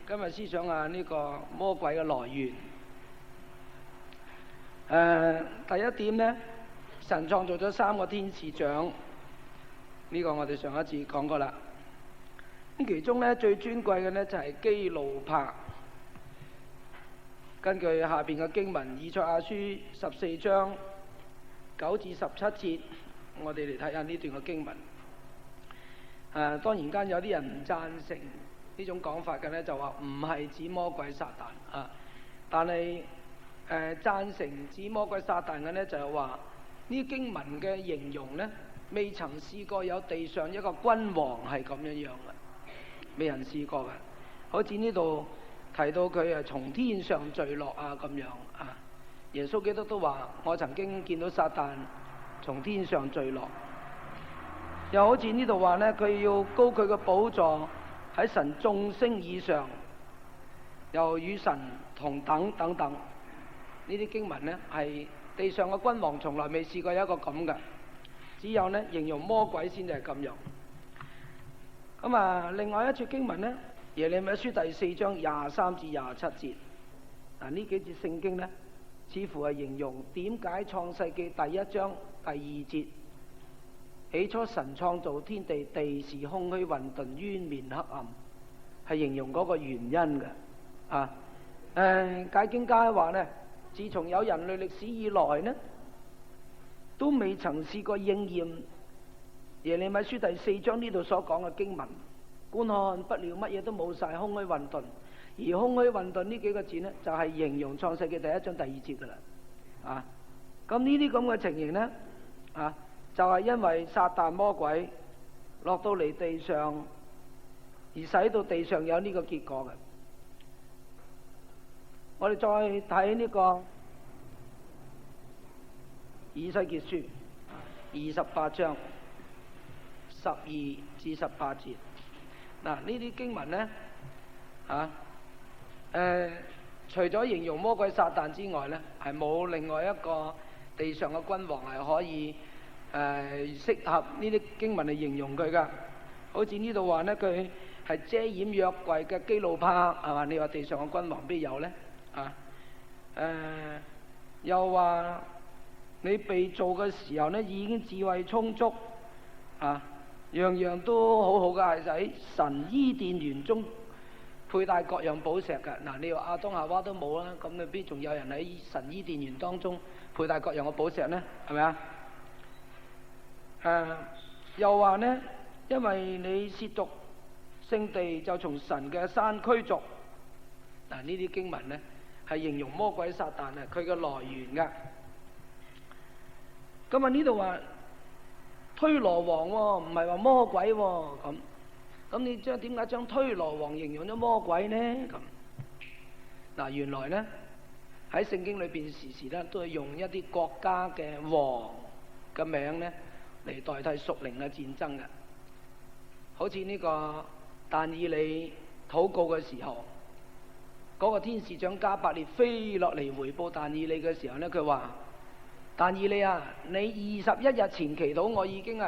今日思想下呢個魔鬼嘅來源。第一點呢，神創造咗3個天使長，呢個我哋上一次講過啦。咁其中呢，最尊貴嘅呢就係基路伯。根據下邊嘅經文，以賽亞書14章9至17節，我哋嚟睇下呢段嘅經文。當然間有啲人唔贊成呢種講法嘅呢，就話唔係指魔鬼撒旦啊。但係贊成指魔鬼撒旦嘅呢，就係話呢經文嘅形容呢，未曾試過有地上一個君王係咁樣嘅，未人試過嘅。好似呢度提到佢係從天上墜落啊咁樣啊。耶穌基督都話：我曾經見到撒旦從天上墜落。又好似呢度話呢，佢要高佢嘅寶座喺神眾星以上，又與神同等等等。呢啲經文呢，係地上嘅君王從來未試過有一個咁嘅，只有呢形容魔鬼先至係咁樣。咁啊，另外一處經文呢，耶利米書第4章23至27節。嗱，呢幾節聖經呢，似乎係形容點解創世記第1章第2節，起初神創造天地，地是空虛混沌，淵面黑暗，係形容嗰個原因嘅。解經家話呢，自從有人類歷史以來呢，都未曾試過應驗耶利米書第4章呢度所講嘅經文。觀看不料乜嘢都冇晒，空虛混沌。而空虛混沌呢幾個字呢，就係形容創世記第1章第2節噶啦。咁呢啲咁嘅情形呢，就係因為撒旦魔鬼落到嚟地上，而使到地上有呢個結果嘅。我哋再睇呢個以西結書28章12至18節。嗱，呢啲經文呢，除咗形容魔鬼撒旦之外呢，係冇另外一個地上嘅君王係可以適合呢啲經文嚟形容佢噶。好似呢度話呢，佢係遮掩約櫃嘅基路伯，係嘛？你話地上嘅君王邊有呢？又話你被造嘅時候呢，已經智慧充足，樣樣都好好噶，係喺神伊甸園中佩戴各樣寶石噶。嗱，你話亞當夏娃都冇啦，咁你邊仲有人喺神伊甸園當中佩戴各樣嘅寶石呢？係咪啊？又話呢，因為你褻瀆聖地，就從神嘅山驅逐。嗱，呢啲經文呢，係形容魔鬼撒旦啊，佢嘅來源噶。咁啊，呢度話推羅王喎，唔係話魔鬼喎。咁你點解將推羅王形容咗魔鬼呢？嗱，原來呢，喺聖經裏邊時時咧都係用一啲國家嘅王嘅名呢嚟代替屬靈嘅戰爭嘅。好似呢個但以理禱告嘅時候，嗰個天使長加百列飛落嚟回報但以理嘅時候呢，佢話：但以理啊，你21日前祈禱，我已經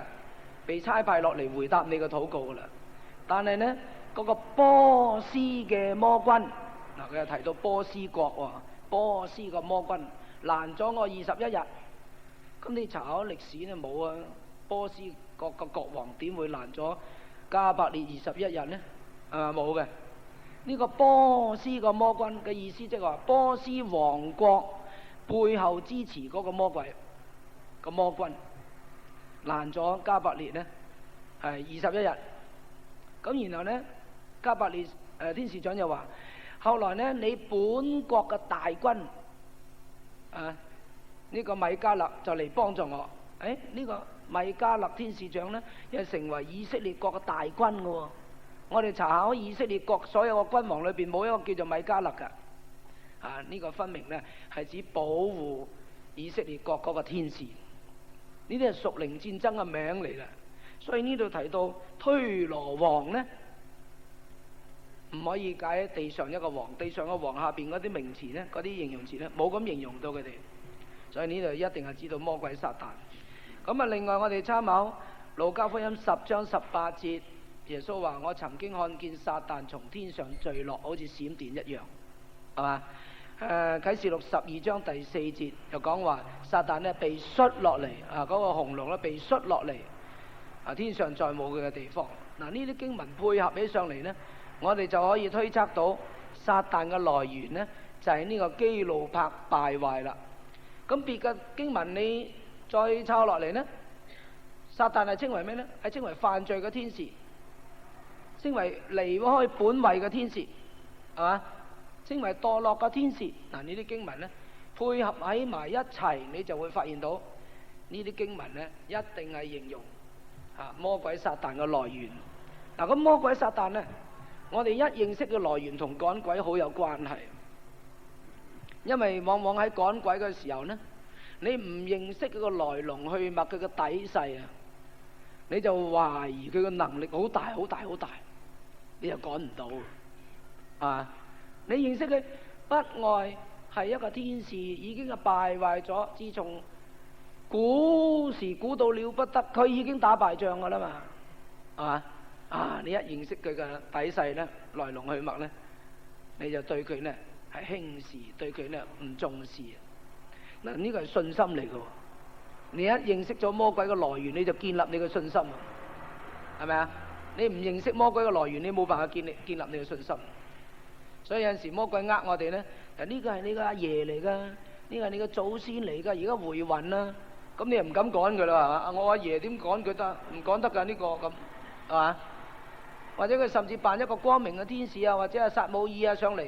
被差派落嚟回答你嘅禱告噶啦。但係呢，嗰個波斯嘅魔君，佢又提到波斯國喎，波斯個魔君攔咗我21日。咁你查考歷史呢，冇啊，波斯國個國王點會攔咗加百列21日呢？冇嘅。呢個波斯個魔君嘅意思，即係話波斯王國背後支持嗰個魔鬼個魔君攔咗加百列呢，係21日。咁然後呢，加百列天使長就話：後來呢，你本國嘅大軍呢個米迦勒就嚟幫助我。呢個米迦勒天使長呢，又成為以色列國嘅大軍嘅喎。我哋查考以色列國所有嘅君王裏邊，冇一個叫做米迦勒嘅。呢個分明呢，係指保護以色列國嗰個天使。呢啲係屬靈戰爭嘅名嚟嘅。所以呢度提到推羅王呢，唔可以解地上一個王，地上個王下邊嗰啲名詞呢，嗰啲形容詞呢，冇咁形容到佢哋。所以呢度一定係知道魔鬼撒旦。咁另外我哋參考路加福音10章18節，耶穌話：我曾經看見撒旦從天上墜落，好似閃電一樣，係嘛？啟示錄12章第4節又講話，撒旦呢被摔落嚟，嗰個紅龍呢被摔落嚟，天上再冇佢嘅地方。嗱，呢啲經文配合起上嚟呢，我哋就可以推測到撒旦嘅來源呢，就係呢個基路伯敗壞啦。咁別嘅經文你再抄落嚟呢，撒旦係稱為咩呢？係稱為犯罪嘅天使，稱為離開本位嘅天使，係嘛？稱為墮落嘅天使。嗱，呢啲經文呢配合喺埋一齊，你就會發現到呢啲經文呢一定係形容魔鬼撒旦嘅來源。嗱，咁魔鬼撒旦呢，我哋一認識嘅來源同趕鬼好有關係，因為往往喺趕鬼嘅時候呢，你唔認識佢個來龍去脈，佢個底細啊，你就懷疑佢個能力好大好大好大，你就趕唔到啊！你認識佢不外係一個天使，已經係敗壞咗，自從古時古到了不得，佢已經打敗仗噶啦嘛，係嘛？你一認識佢嘅底細呢，來龍去脈呢，你就對佢呢係輕視，對佢呢唔重視。嗱，呢個係信心嚟嘅。你一認識咗魔鬼嘅來源，你就建立你嘅信心，係咪啊？你唔認識魔鬼嘅來源，你冇辦法建立你嘅信心。所以有陣時魔鬼呃我哋呢，呢個係你個阿爺嚟噶，呢個係你個祖先嚟噶，而家回魂啦，咁你又唔敢趕佢啦，係嘛？我阿爺點趕佢得？唔趕得㗎呢個咁，係嘛？或者佢甚至扮一個光明嘅天使啊，或者係撒母耳啊上嚟，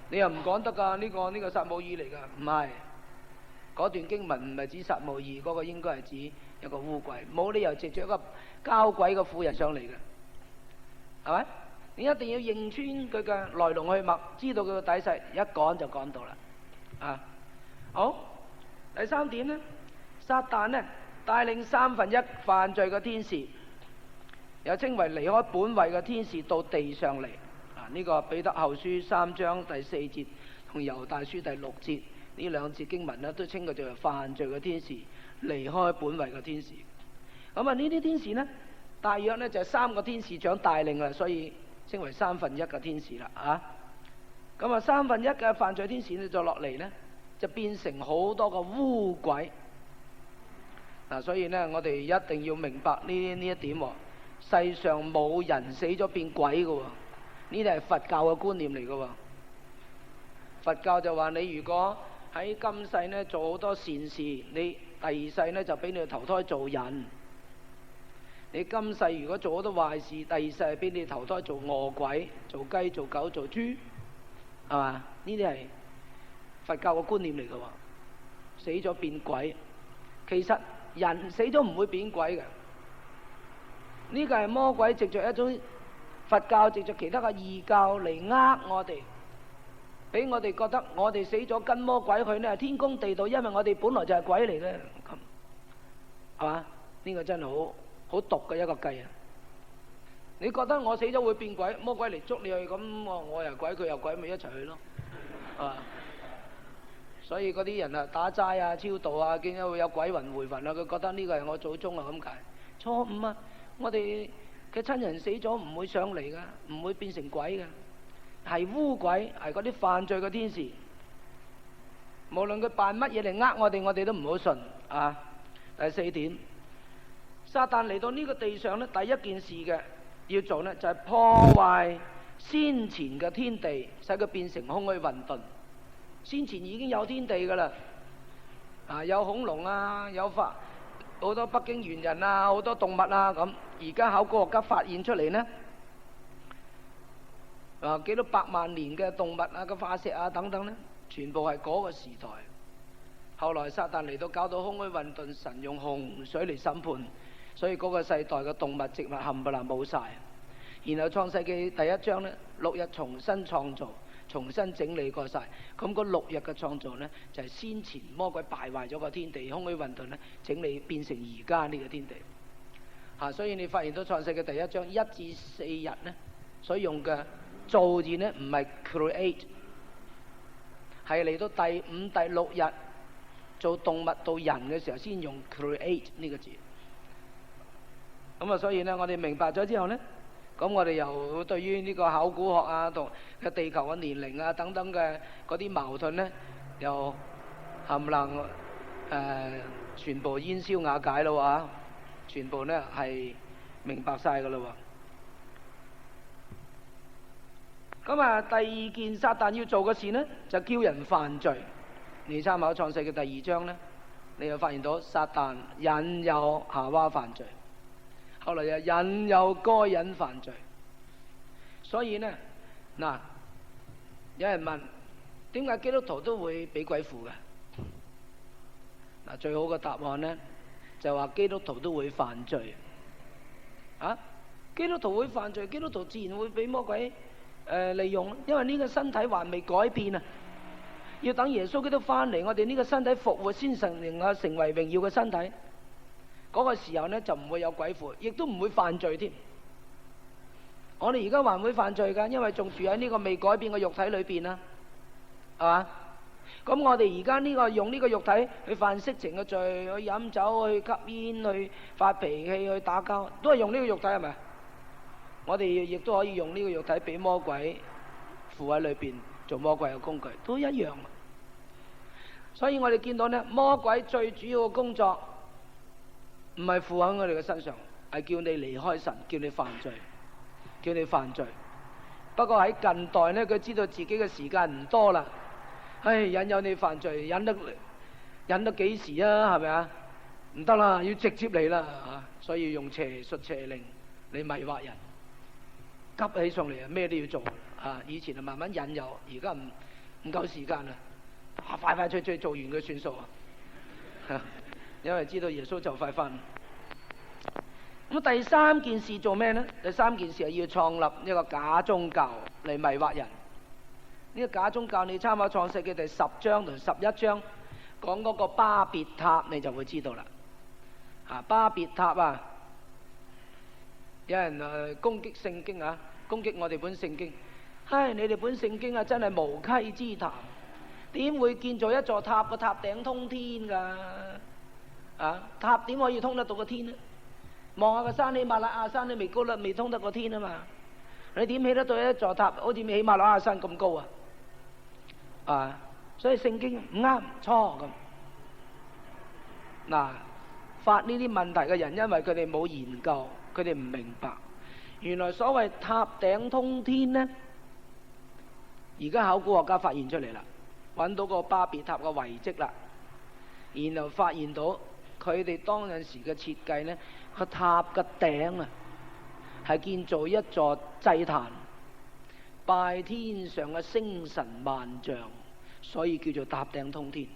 你又唔趕得㗎？呢個撒母耳嚟㗎，唔係。嗰段經文唔係指撒母耳，嗰個應該係指一個污鬼，冇理由藉著一個交鬼嘅婦人上嚟嘅，係咪？你一定要認穿佢嘅來龍去脈，知道佢嘅底細，一趕就趕到啦。好，第三點呢，撒旦呢帶領1/3犯罪嘅天使，又稱為離開本位嘅天使到地上嚟。呢個彼得後書3章第4節同猶大書第6節。呢兩節經文呢都稱佢做犯罪嘅天使，離開本位嘅天使。咁呢啲天使呢，大約呢就係3個天使長帶領啦，所以稱為1/3嘅天使啦。咁1/3嘅犯罪天使呢就落嚟呢，就變成好多個污鬼。所以呢，我哋一定要明白呢一點。世上冇人死咗變鬼嘅，呢啲係佛教嘅觀念嚟嘅。佛教就話你如果喺今世呢做好多善事，你第二世呢就俾你投胎做人；你今世如果做好多壞事，第二世係俾你投胎做餓鬼、做雞、做狗、做豬，係嘛？呢啲係佛教嘅觀念嚟嘅。死咗變鬼，其實人死咗唔會變鬼嘅。呢個係魔鬼藉着一種佛教藉着其他嘅異教嚟呃我哋。俾我哋覺得我哋死咗跟魔鬼去呢係天公地道，因為我哋本來就係鬼嚟嘅，係嘛？呢個真係好毒嘅一個計啊！你覺得我死咗會變鬼，魔鬼嚟捉你去，咁我又鬼佢又鬼，咪一齊去咯，係嘛？所以嗰啲人啊打齋啊超度啊，見到會有鬼魂回魂啊，佢覺得呢個係我祖宗啊，咁解錯誤啊！我哋嘅親人死咗唔會上嚟噶，唔會變成鬼噶。係污鬼，係嗰啲犯罪嘅天使。無論佢扮乜嘢嚟呃我哋都唔好信啊！第4點，撒旦嚟到呢個地上呢，第一件事嘅要做呢，就係破壞先前嘅天地，使佢變成空虛混沌。先前已經有天地噶啦，有恐龍啊，有好多北京猿人啊，好多動物啊咁。而家考古學家發現出嚟呢，幾多百萬年嘅動物啊、個化石啊等等呢，全部係嗰個時代。後來撒旦嚟到搞到空虛混沌，神用洪水嚟審判，所以嗰個世代嘅動物植物冚唪唥冇晒。然後創世記第1章呢，6日重新創造、重新整理過晒。咁嗰6日嘅創造呢，就係先前魔鬼敗壞咗個天地，空虛混沌呢，整理變成而家呢個天地。所以你發現到創世記第1章1至4日呢，所以用嘅造字呢，唔係 create， 係嚟到第5、第6日做動物到人嘅時候先用 create 呢個字。咁所以呢，我哋明白咗之後呢，咁我哋又對於呢個考古學啊同嘅地球嘅年齡啊等等嘅嗰啲矛盾咧，又冚唪唥全部煙消瓦解咯喎，全部咧係明白晒噶啦喎。咁啊，第二件撒旦要做嘅事呢，就叫人犯罪。你參考創世嘅第2章咧，你又發現到撒旦引誘夏娃犯罪，後來又引誘該隱犯罪。所以呢，嗱，有人問點解基督徒都會俾鬼附嘅？嗱，最好嘅答案呢，就話基督徒都會犯罪。啊，基督徒會犯罪，基督徒自然會俾魔鬼利用，因為呢個身體還未改變啊，要等耶穌基督翻嚟，我哋呢個身體復活先成為榮耀嘅身體。嗰個時候呢，就唔會有鬼附，亦都唔會犯罪添。我哋而家還會犯罪㗎，因為仲住喺呢個未改變嘅肉體裏邊啦，係嘛？咁我哋而家呢個用呢個肉體去犯色情嘅罪，去飲酒，去吸煙，去發脾氣，去打交，都係用呢個肉體，係咪？我哋亦都可以用呢個肉體俾魔鬼附喺裏邊，做魔鬼嘅工具，都一樣。所以我哋見到呢，魔鬼最主要嘅工作唔係附喺我哋嘅身上，係叫你離開神，叫你犯罪，叫你犯罪。不過喺近代呢，佢知道自己嘅時間唔多啦，引誘你犯罪，忍得幾時啊？係咪啊？唔得啦，要直接嚟啦嚇！所以用邪術邪靈嚟迷惑人，急起上嚟啊，咩都要做啊！以前啊慢慢引誘，而家唔夠時間啦，快快脆脆做完佢算數啊！因為知道耶穌就快翻。咁第三件事做咩呢？第三件事係要創立一個假宗教嚟迷惑人。呢個假宗教你參考創世記第10章同11章講嗰個巴別塔，你就會知道啦。巴別塔啊，有人攻擊聖經啊，攻擊我哋本聖經。你哋本聖經啊，真係無稽之談，點會建造一座塔？個塔頂通天㗎？塔點可以通得到個天呢？望下個山，喜馬拉雅山都未高得，未通得個天啊嘛！你點起得到一座塔，好似喜馬拉雅山咁高啊？所以聖經唔啱錯咁。嗱，發呢啲問題嘅人，因為佢哋冇研究，佢哋唔明白。原來所謂塔頂通天呢，而家考古學家發現出嚟啦，揾到個巴別塔嘅遺跡啦，然後發現到佢哋當陣時嘅設計呢，個塔嘅頂啊，係建造一座祭壇，拜天上嘅星辰萬象，所以叫做塔頂通天。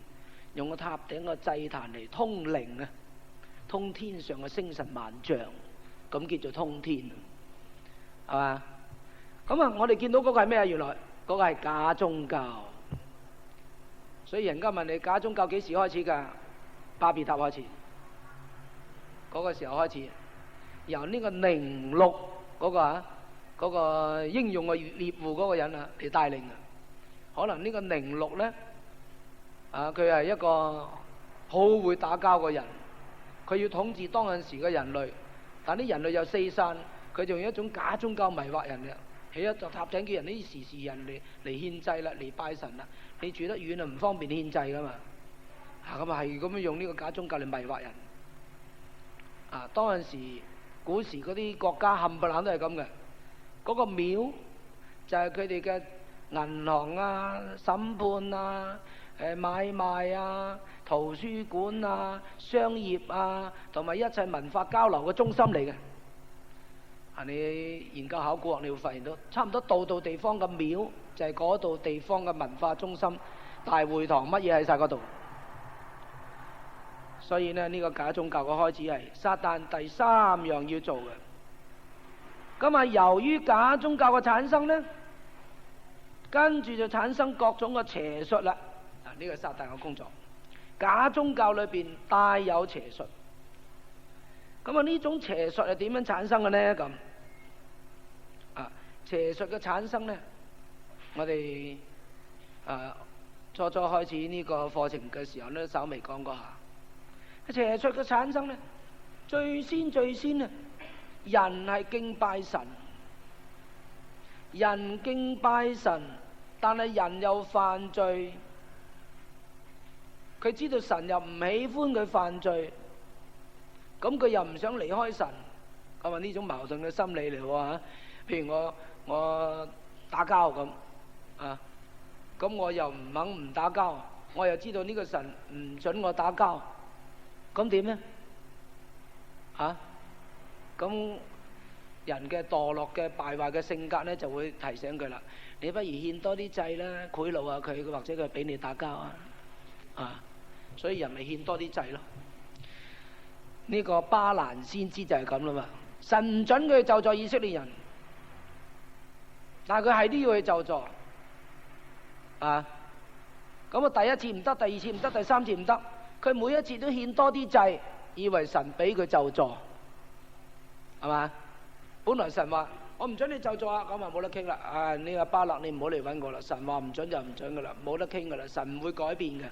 用個塔頂嘅祭壇嚟通靈啊，通天上嘅星辰萬象，咁叫做通天，係嘛？咁啊，我哋見到嗰個係咩啊？原來嗰個係假宗教。所以人家問你假宗教幾時開始㗎？巴別塔開始，嗰個時候開始，由呢個寧錄嗰個英勇嘅獵戶嗰個人啊嚟帶領啊。可能呢個寧錄呢，佢係一個好會打交嘅人，佢要統治當陣時嘅人類，但啲人類又四散，佢就用一種假宗教迷惑人嘅，起一座塔頂叫人啲時人嚟獻祭啦，嚟拜神啦。你住得遠啊，唔方便獻祭噶嘛。咁啊係咁樣用呢個假宗教嚟迷惑人。當陣時古時嗰啲國家冚唪唥都係咁嘅。嗰個廟就係佢哋嘅銀行啊、審判啊、買賣啊、圖書館啊、商業啊，同埋一切文化交流嘅中心嚟嘅。你研究考古學，你會發現到差唔多度度地方嘅廟就係嗰度地方嘅文化中心、大會堂，乜嘢喺晒嗰度。所以呢個假宗教嘅開始係撒旦第三樣要做嘅。咁啊，由於假宗教嘅產生呢，跟住就產生各種嘅邪術啦。呢個撒旦嘅工作，假宗教裏邊帶有邪術。咁啊，呢種邪術係點樣產生嘅呢？咁邪術嘅產生呢，我哋初開始呢個課程嘅時候呢，稍微講過下。邪術嘅產生呢，最先啊，人係敬拜神，人敬拜神，但係人又犯罪。佢知道神又唔喜歡佢犯罪，咁佢又唔想離開神，咁啊呢種矛盾嘅心理嚟喎。譬如我打交咁啊，咁我又唔肯唔打交，我又知道呢個神唔准我打交，咁點呢？咁人嘅墮落嘅敗壞嘅性格呢，就會提醒佢啦。你不如獻多啲祭啦，賄賂下佢，或者佢俾你打交啊。所以人咪獻多啲祭咯。呢個巴蘭先知就係咁啦嘛。神唔准佢咒詛以色列人，但係佢係都要去咒詛咁啊，第一次唔得，第二次唔得，第三次唔得，佢每一次都獻多啲祭，以為神俾佢咒詛，係嘛？本來神話我唔准你咒詛啊，咁啊冇得傾啦。呢個巴勒你唔好嚟揾我啦。神話唔准就唔准噶啦，冇得傾噶啦。神唔會改變嘅，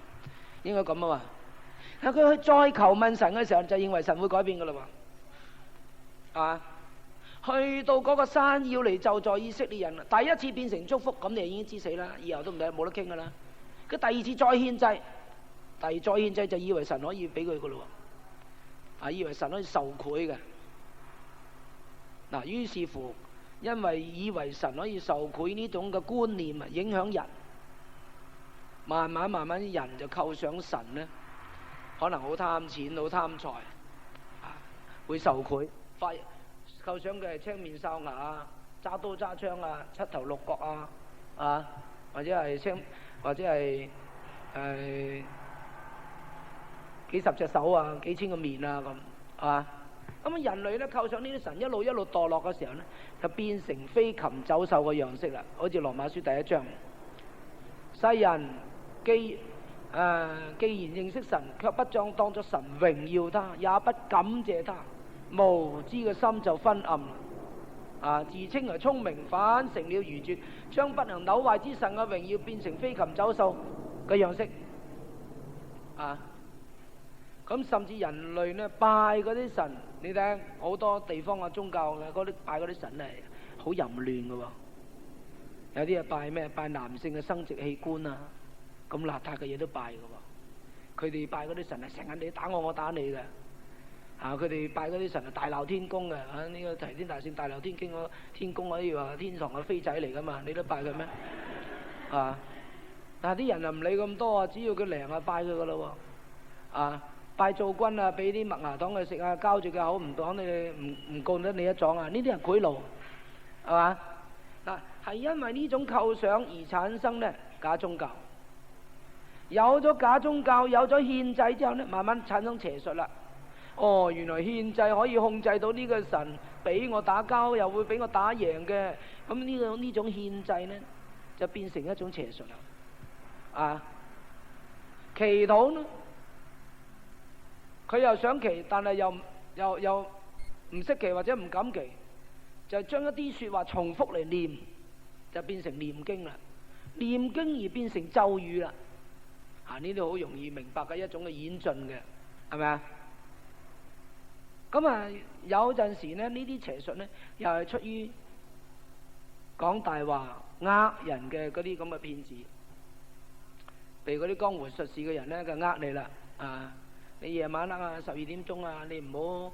應該咁啊嘛。但佢去再求問神嘅時候，就認為神會改變噶啦喎。去到嗰個山要嚟咒詛以色列人，第一次變成祝福，咁你已經知死啦，以後都唔得，冇得傾噶啦。佢第二次再獻祭，再獻祭就以為神可以俾佢噶咯喎，以為神可以受賄嘅。於是乎，因為以為神可以受賄呢種嘅觀念啊，影響人，慢慢人就構想神呢，可能好貪錢、好貪財，會受賄，構想佢係青面獠牙揸刀揸槍七頭六角或者係幾十隻手幾千個面咁，咁人類咧構想呢啲神一路墮落嘅時候呢，就變成飛禽走獸嘅樣式啦。好似羅馬書第一章，世人既然認識神，卻不將當作神榮耀他，也不感謝他，無知嘅心就昏暗自稱為聰明，反成了愚拙，將不能朽壞之神嘅榮耀變成飛禽走獸嘅樣式咁甚至人類呢，拜嗰啲神，你睇好多地方嘅宗教嘅嗰啲拜嗰啲神係好淫亂嘅喎。有啲拜咩？拜男性嘅生殖器官咁邋遢嘅嘢都拜嘅喎。佢哋拜嗰啲神係成日你打我，我打你嘅佢哋拜嗰啲神係大鬧天宮嘅呢個齊天大聖大鬧天宮，天宮可以話天堂嘅飛仔嚟噶嘛？你都拜佢咩？但係啲人又唔理咁多只要佢靈拜佢噶咯喎拜灶君俾啲麥芽糖佢食交住佢口唔講你唔告得你一狀呢啲係賄賂，係嘛？係因為呢種構想而產生呢假宗教。有咗假宗教，有咗獻祭之後呢，慢慢產生邪術啦。原來獻祭可以控制到呢個神俾我打交，又會俾我打贏嘅。咁呢種獻祭呢，就變成一種邪術啦。祈禱呢？佢又想祈，但係又唔識祈或者唔敢祈，就將一啲說話重複嚟念，就變成念經啦。念經而變成咒語啦。呢啲好容易明白嘅一種嘅演進嘅，係咪啊？咁有陣時呢啲邪術呢，又係出於講大話呃人嘅嗰啲咁嘅騙子，譬如嗰啲江湖術士嘅人呢，就呃你啦你夜晚12點鐘你唔好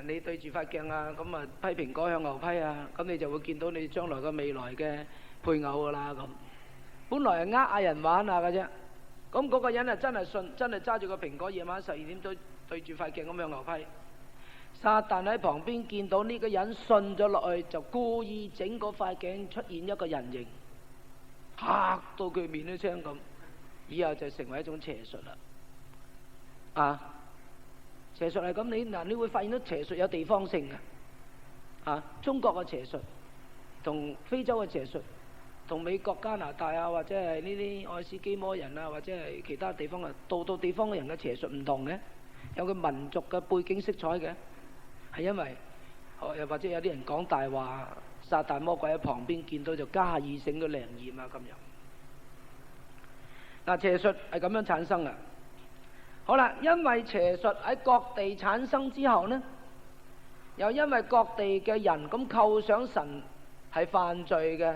你對住塊鏡咁批蘋果向牛批咁你就會見到你將來嘅未來嘅配偶噶啦咁。本來係呃人玩嘅啫，咁嗰個人真係信，真係揸住個蘋果，夜晚12點鐘對住塊鏡咁向牛批。撒旦喺旁邊見到呢個人信咗落去，就故意整嗰塊鏡出現一個人形，嚇到佢面都青咁，以後就成為一種邪術啦。邪術係咁，你會發現到邪術有地方性嘅。中國嘅邪術同非洲嘅邪術同美國加拿大或者係呢啲愛斯基摩人或者係其他地方到地方嘅人嘅邪術唔同嘅，有個民族嘅背景色彩嘅，係因為又或者有啲人講大話，撒旦魔鬼喺旁邊見到就加以整個靈驗咁樣。邪術係咁樣產生嘅。好啦，因為邪術喺各地產生之後呢，又因為各地嘅人咁構想神係犯罪嘅，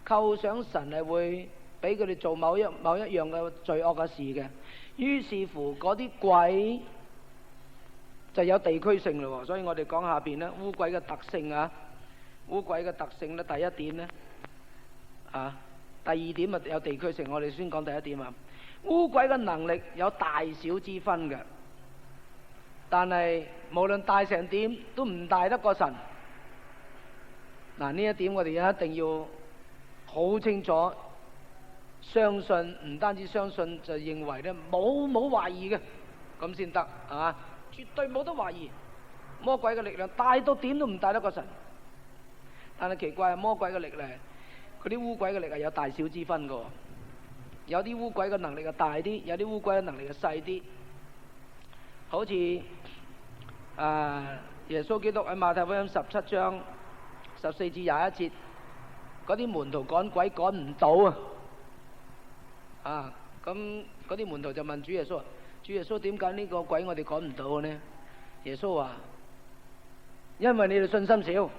構想神係會俾佢哋做某一樣嘅罪惡嘅事嘅。於是乎嗰啲鬼就有地區性咯。所以我哋講下邊咧污鬼嘅特性啊，污鬼嘅特性咧，第一點咧第二點啊有地區性。我哋先講第一點啊，污鬼嘅能力有大小之分嘅，但係無論大成點都唔大得過神。嗱，呢一點我哋一定要好清楚，相信唔單止相信，就認為咧冇懷疑嘅，咁先得，係嘛？絕對冇得懷疑。魔鬼嘅力量大到點都唔大得過神，但係奇怪，魔鬼嘅力量，嗰啲污鬼嘅力量有大小之分嘅。有啲污鬼嘅能力係大啲，有啲污鬼嘅能力係細啲。好似耶穌基督喺馬太福音17章14至21節，嗰啲門徒趕鬼趕唔到啊！咁嗰啲門徒就問主耶穌：主耶穌，點解呢個鬼我哋趕唔到嘅呢？耶穌話：因為你哋信心少，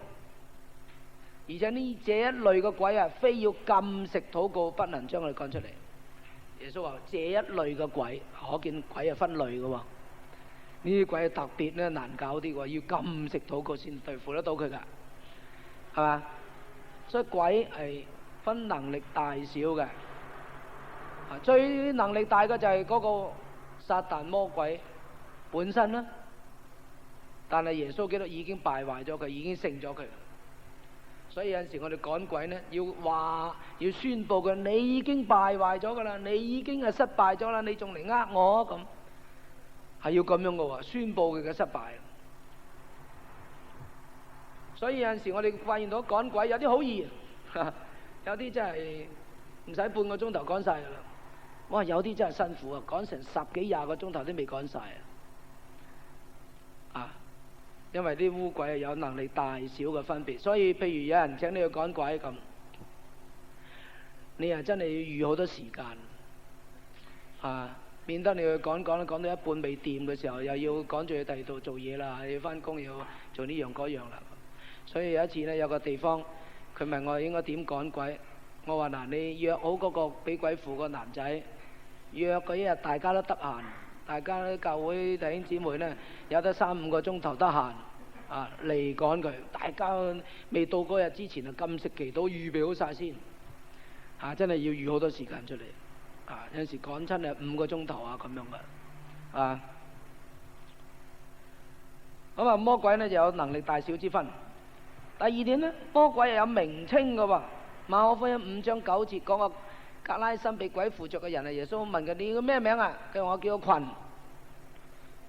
而且呢這一類嘅鬼啊，非要禁食禱告不能將佢哋趕出嚟。耶穌話：這一類嘅鬼，可見鬼係分類嘅喎。呢啲鬼係特別咧難搞啲喎，要禁食禱告先對付得到佢㗎，係嘛？所以鬼係分能力大小嘅。最能力大嘅就係嗰個撒旦魔鬼本身啦，但係耶穌基督已經敗壞咗佢，已經勝咗佢。所以有陣時我哋趕鬼呢，要宣佈佢，你已經敗壞咗噶啦，你已經係失敗咗啦，你仲嚟呃我咁，係要咁樣嘅喎，宣佈佢嘅失敗。所以有陣時我哋發現到趕鬼有啲好易，有啲真係唔使半個鐘頭趕晒噶啦。哇！有啲真係辛苦啊，趕成10幾20個鐘頭都未趕晒啊！因為啲污鬼係有能力大小嘅分別，所以譬如有人請你去趕鬼咁，你係真係要預好多時間免得你去趕到一半未掂嘅時候，又要趕住去第二度做嘢啦，要翻工，要做呢樣嗰樣啦。所以有一次呢，有個地方佢問我應該點趕鬼，我話嗱，你約好嗰個俾鬼附個男仔，約嗰一日大家都得閒，大家教會弟兄姊妹呢，有得3-5個鐘頭得閒嚟趕佢，大家未到嗰日之前啊禁食祈禱預備好晒先真係要預好多時間出嚟有陣時趕親係5個鐘頭咁樣嘅咁魔鬼呢就有能力大小之分。第二點呢，魔鬼又有名稱嘅喎。馬可福音5章9節講個格拉森被鬼附着嘅人耶穌問佢：你叫咩名啊？佢話：我叫個群，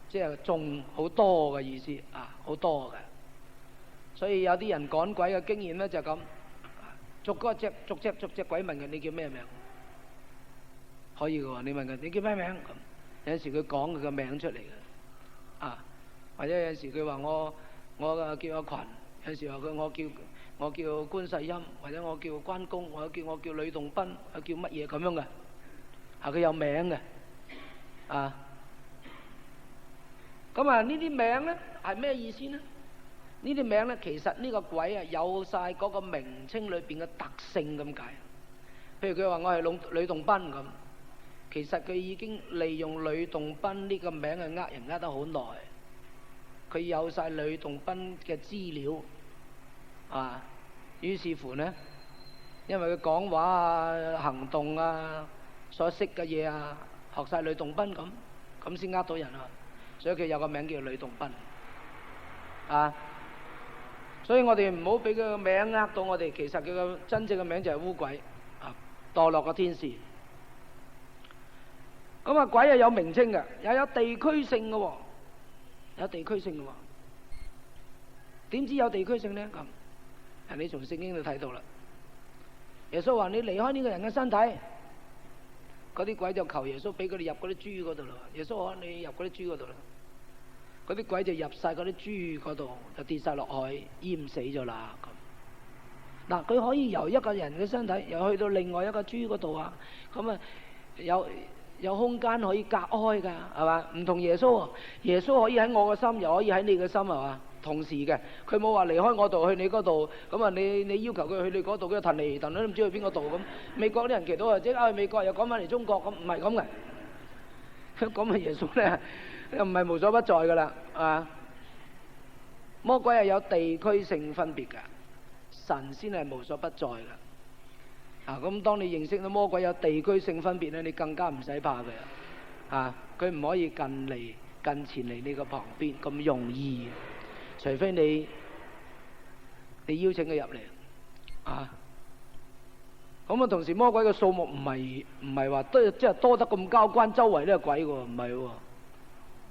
即係眾好多嘅意思好多嘅。所以有啲人趕鬼嘅經驗呢就咁，逐隻鬼問佢：你叫咩名？可以嘅喎，你問佢：你叫咩名？咁有陣時佢講佢個名出嚟嘅或者有陣時佢話我叫個群，有陣時話我叫觀世音，或者我叫關公，我叫呂洞賓，我叫乜嘢咁樣嘅佢有名嘅咁呢啲名呢係咩意思呢？呢啲名呢，其實呢個鬼有晒嗰個名稱裏邊嘅特性咁解。譬如佢話我係呂洞賓咁，其實佢已經利用呂洞賓呢個名去呃人呃得好耐。佢有晒呂洞賓嘅資料於是乎呢，因為佢講話行動所識嘅嘢學晒呂洞賓咁先呃到人所以佢有個名叫呂洞賓所以我哋唔好俾佢個名呃到我哋，其實佢個真正嘅名就係污鬼墮落嘅天使。咁鬼有名稱嘅，又有地區性嘅喎。有地區性嘅喎，點知有地區性呢？咁，你從聖經度睇到啦。耶穌話：你離開呢個人嘅身體，嗰啲鬼就求耶穌俾佢哋入嗰啲豬嗰度啦。耶穌話：你入嗰啲豬嗰度啦，嗰啲鬼就入晒嗰啲豬嗰度，就跌晒落海，淹死咗啦。咁，嗱，佢可以由一個人嘅身體，又去到另外一個豬嗰度咁有空間可以隔開㗎，係嘛？唔同耶穌，耶穌可以喺我嘅心，又可以喺你嘅心，係嘛？同時嘅，佢冇話離開我度去你嗰度，咁啊你要求佢去你嗰度，佢騰嚟騰去都唔知去邊個度咁。美國啲人祈禱啊，即刻去美國又趕翻嚟中國咁，唔係咁嘅。咁啊耶穌咧又唔係無所不在噶啦，啊！魔鬼係有地區性分別㗎，神先係無所不在㗎。啊，咁當你認識到魔鬼有地區性分別咧，你更加唔使怕佢。啊，佢唔可以近前嚟你個旁邊咁容易，除非你邀請佢入嚟。啊，咁啊同時魔鬼嘅數目唔係話即係多得咁交關，周圍都係鬼喎，唔係喎。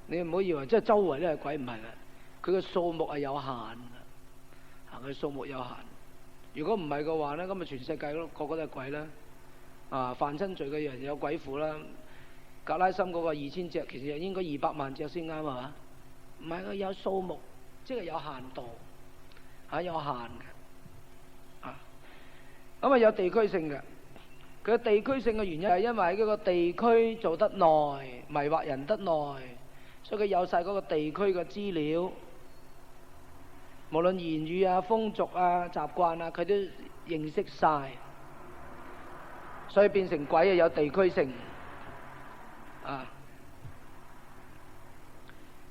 你唔好以為即係周圍都係鬼，唔係嘅。佢嘅數目係有限嘅，佢數目有限。如果唔係嘅話咧，咁啊全世界個個都係鬼啦。啊，犯親罪嘅人有鬼附啦。格拉森嗰個2000隻，其實應該200萬隻先啱係嘛？唔係，佢有數目，即係有限度，有限嘅。啊，咁啊有地區性嘅。佢地區性嘅原因係因為喺嗰個地區做得耐，迷惑人得耐，所以佢有晒嗰個地區嘅資料。無論言語啊、風俗啊、習慣啊，佢都認識晒，所以變成鬼啊有地區性。啊，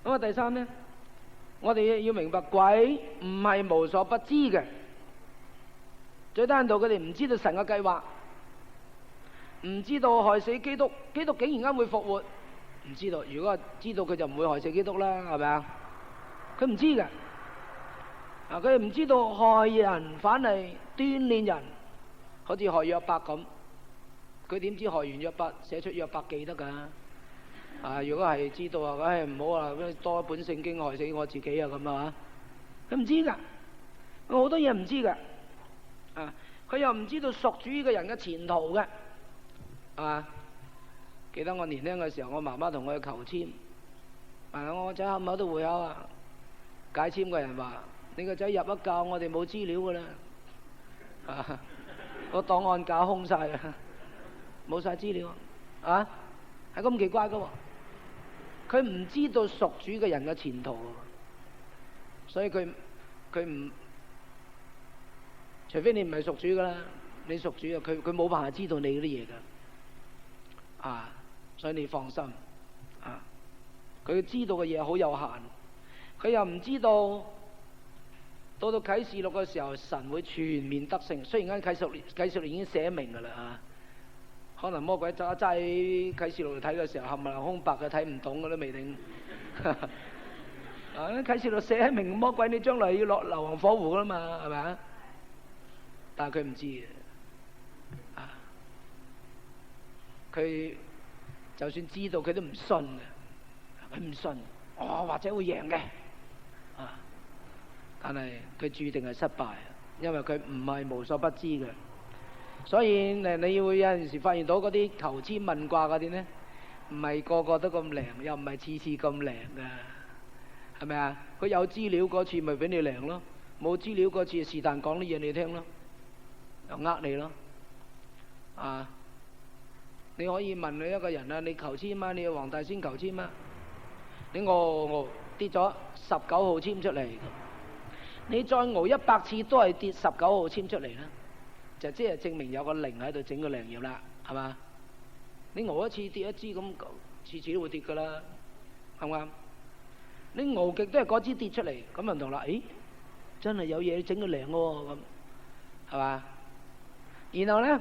咁啊第三呢，我哋要明白鬼唔係無所不知嘅，最低限度佢哋唔知道神嘅計劃，唔知道害死基督，基督竟然間會復活，唔知道。如果知道佢就唔會害死基督啦，係咪啊？佢唔知嘅。啊！佢哋唔知道害人反嚟鍛鍊人，好似害約伯咁。佢點知害完約伯寫出約伯記得㗎？啊！如果係知道啊，唉唔好啊，多一本聖經害死我自己啊咁啊！佢唔知㗎，好多嘢唔知㗎。啊！佢又唔知道屬主嘅人嘅前途嘅。啊！記得我年輕嘅時候，我媽媽同我去求籤。我個仔考唔考到會考啊？解籤嘅人話：你個仔入咗教，我哋冇資料㗎啦，個檔案架空晒啦，冇晒資料，啊，係咁奇怪㗎喎，佢唔知道屬主嘅人嘅前途，所以佢唔，除非你唔係屬主㗎啦，你屬主啊，佢冇辦法知道你嗰啲嘢㗎，啊，所以你放心，啊，佢知道嘅嘢好有限，佢又唔知道。到啟示錄嘅時候，神會全面得勝。雖然間啟示錄已經寫明㗎啦嚇，可能魔鬼揸喺啟示錄嚟睇嘅時候，冚唪唥空白嘅，睇唔懂嘅都未定。啊！啟示錄寫明魔鬼你將來要落硫磺火湖㗎啦嘛，係咪啊？但係佢唔知嘅，啊！佢就算知道，佢都唔信嘅，佢唔信，或者會贏嘅，啊！但係佢注定係失敗，因為佢唔係無所不知嘅。所以你會有陣時發現到嗰啲求籤問卦嗰啲呢，唔係個個都咁靈，又唔係次次咁靈㗎，係咪啊？佢有資料嗰次咪俾你靈咯，冇資料嗰次是但講啲嘢你聽咯，又呃你咯。啊！你可以問你一個人啊，你求籤啊，你要黃大仙求籤啊，你我跌咗19號籤出嚟。你再熬100次都係跌19號籤出嚟啦，就即係證明有個靈喺度整個靈業啦，係嘛？你熬一次跌一支咁，次次都會跌噶啦，啱唔啱？你熬極都係嗰支跌出嚟，咁就唔同啦。咦，真係有嘢整個靈喎，咁係嘛？然後咧，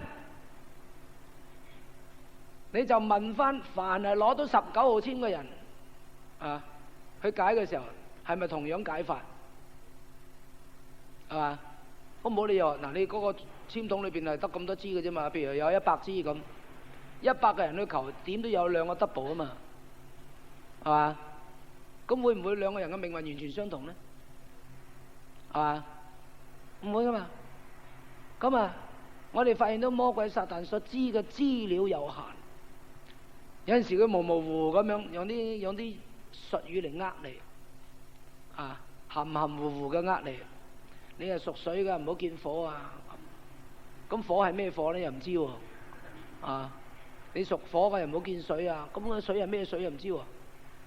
你就問翻，凡係攞到19號籤嘅人啊，去解嘅時候係咪同樣解法？係嘛？咁冇理由嗱，你嗰個籤筒裏邊係得咁多支嘅啫嘛。譬如有100支咁，100個人去求，點都有2個 double 啊嘛，係嘛？咁會唔會2個人嘅命運完全相同咧？係嘛？唔會噶嘛。咁啊，我哋發現到魔鬼撒旦所知嘅資料有限，有陣時佢模模糊糊咁樣用啲術語嚟呃你，啊，含含糊糊嘅呃你。你係屬水㗎，唔好見火啊！咁火係咩火咧？又唔知喎。啊，你屬火嘅又唔好見水啊！咁個水係咩水又唔知喎？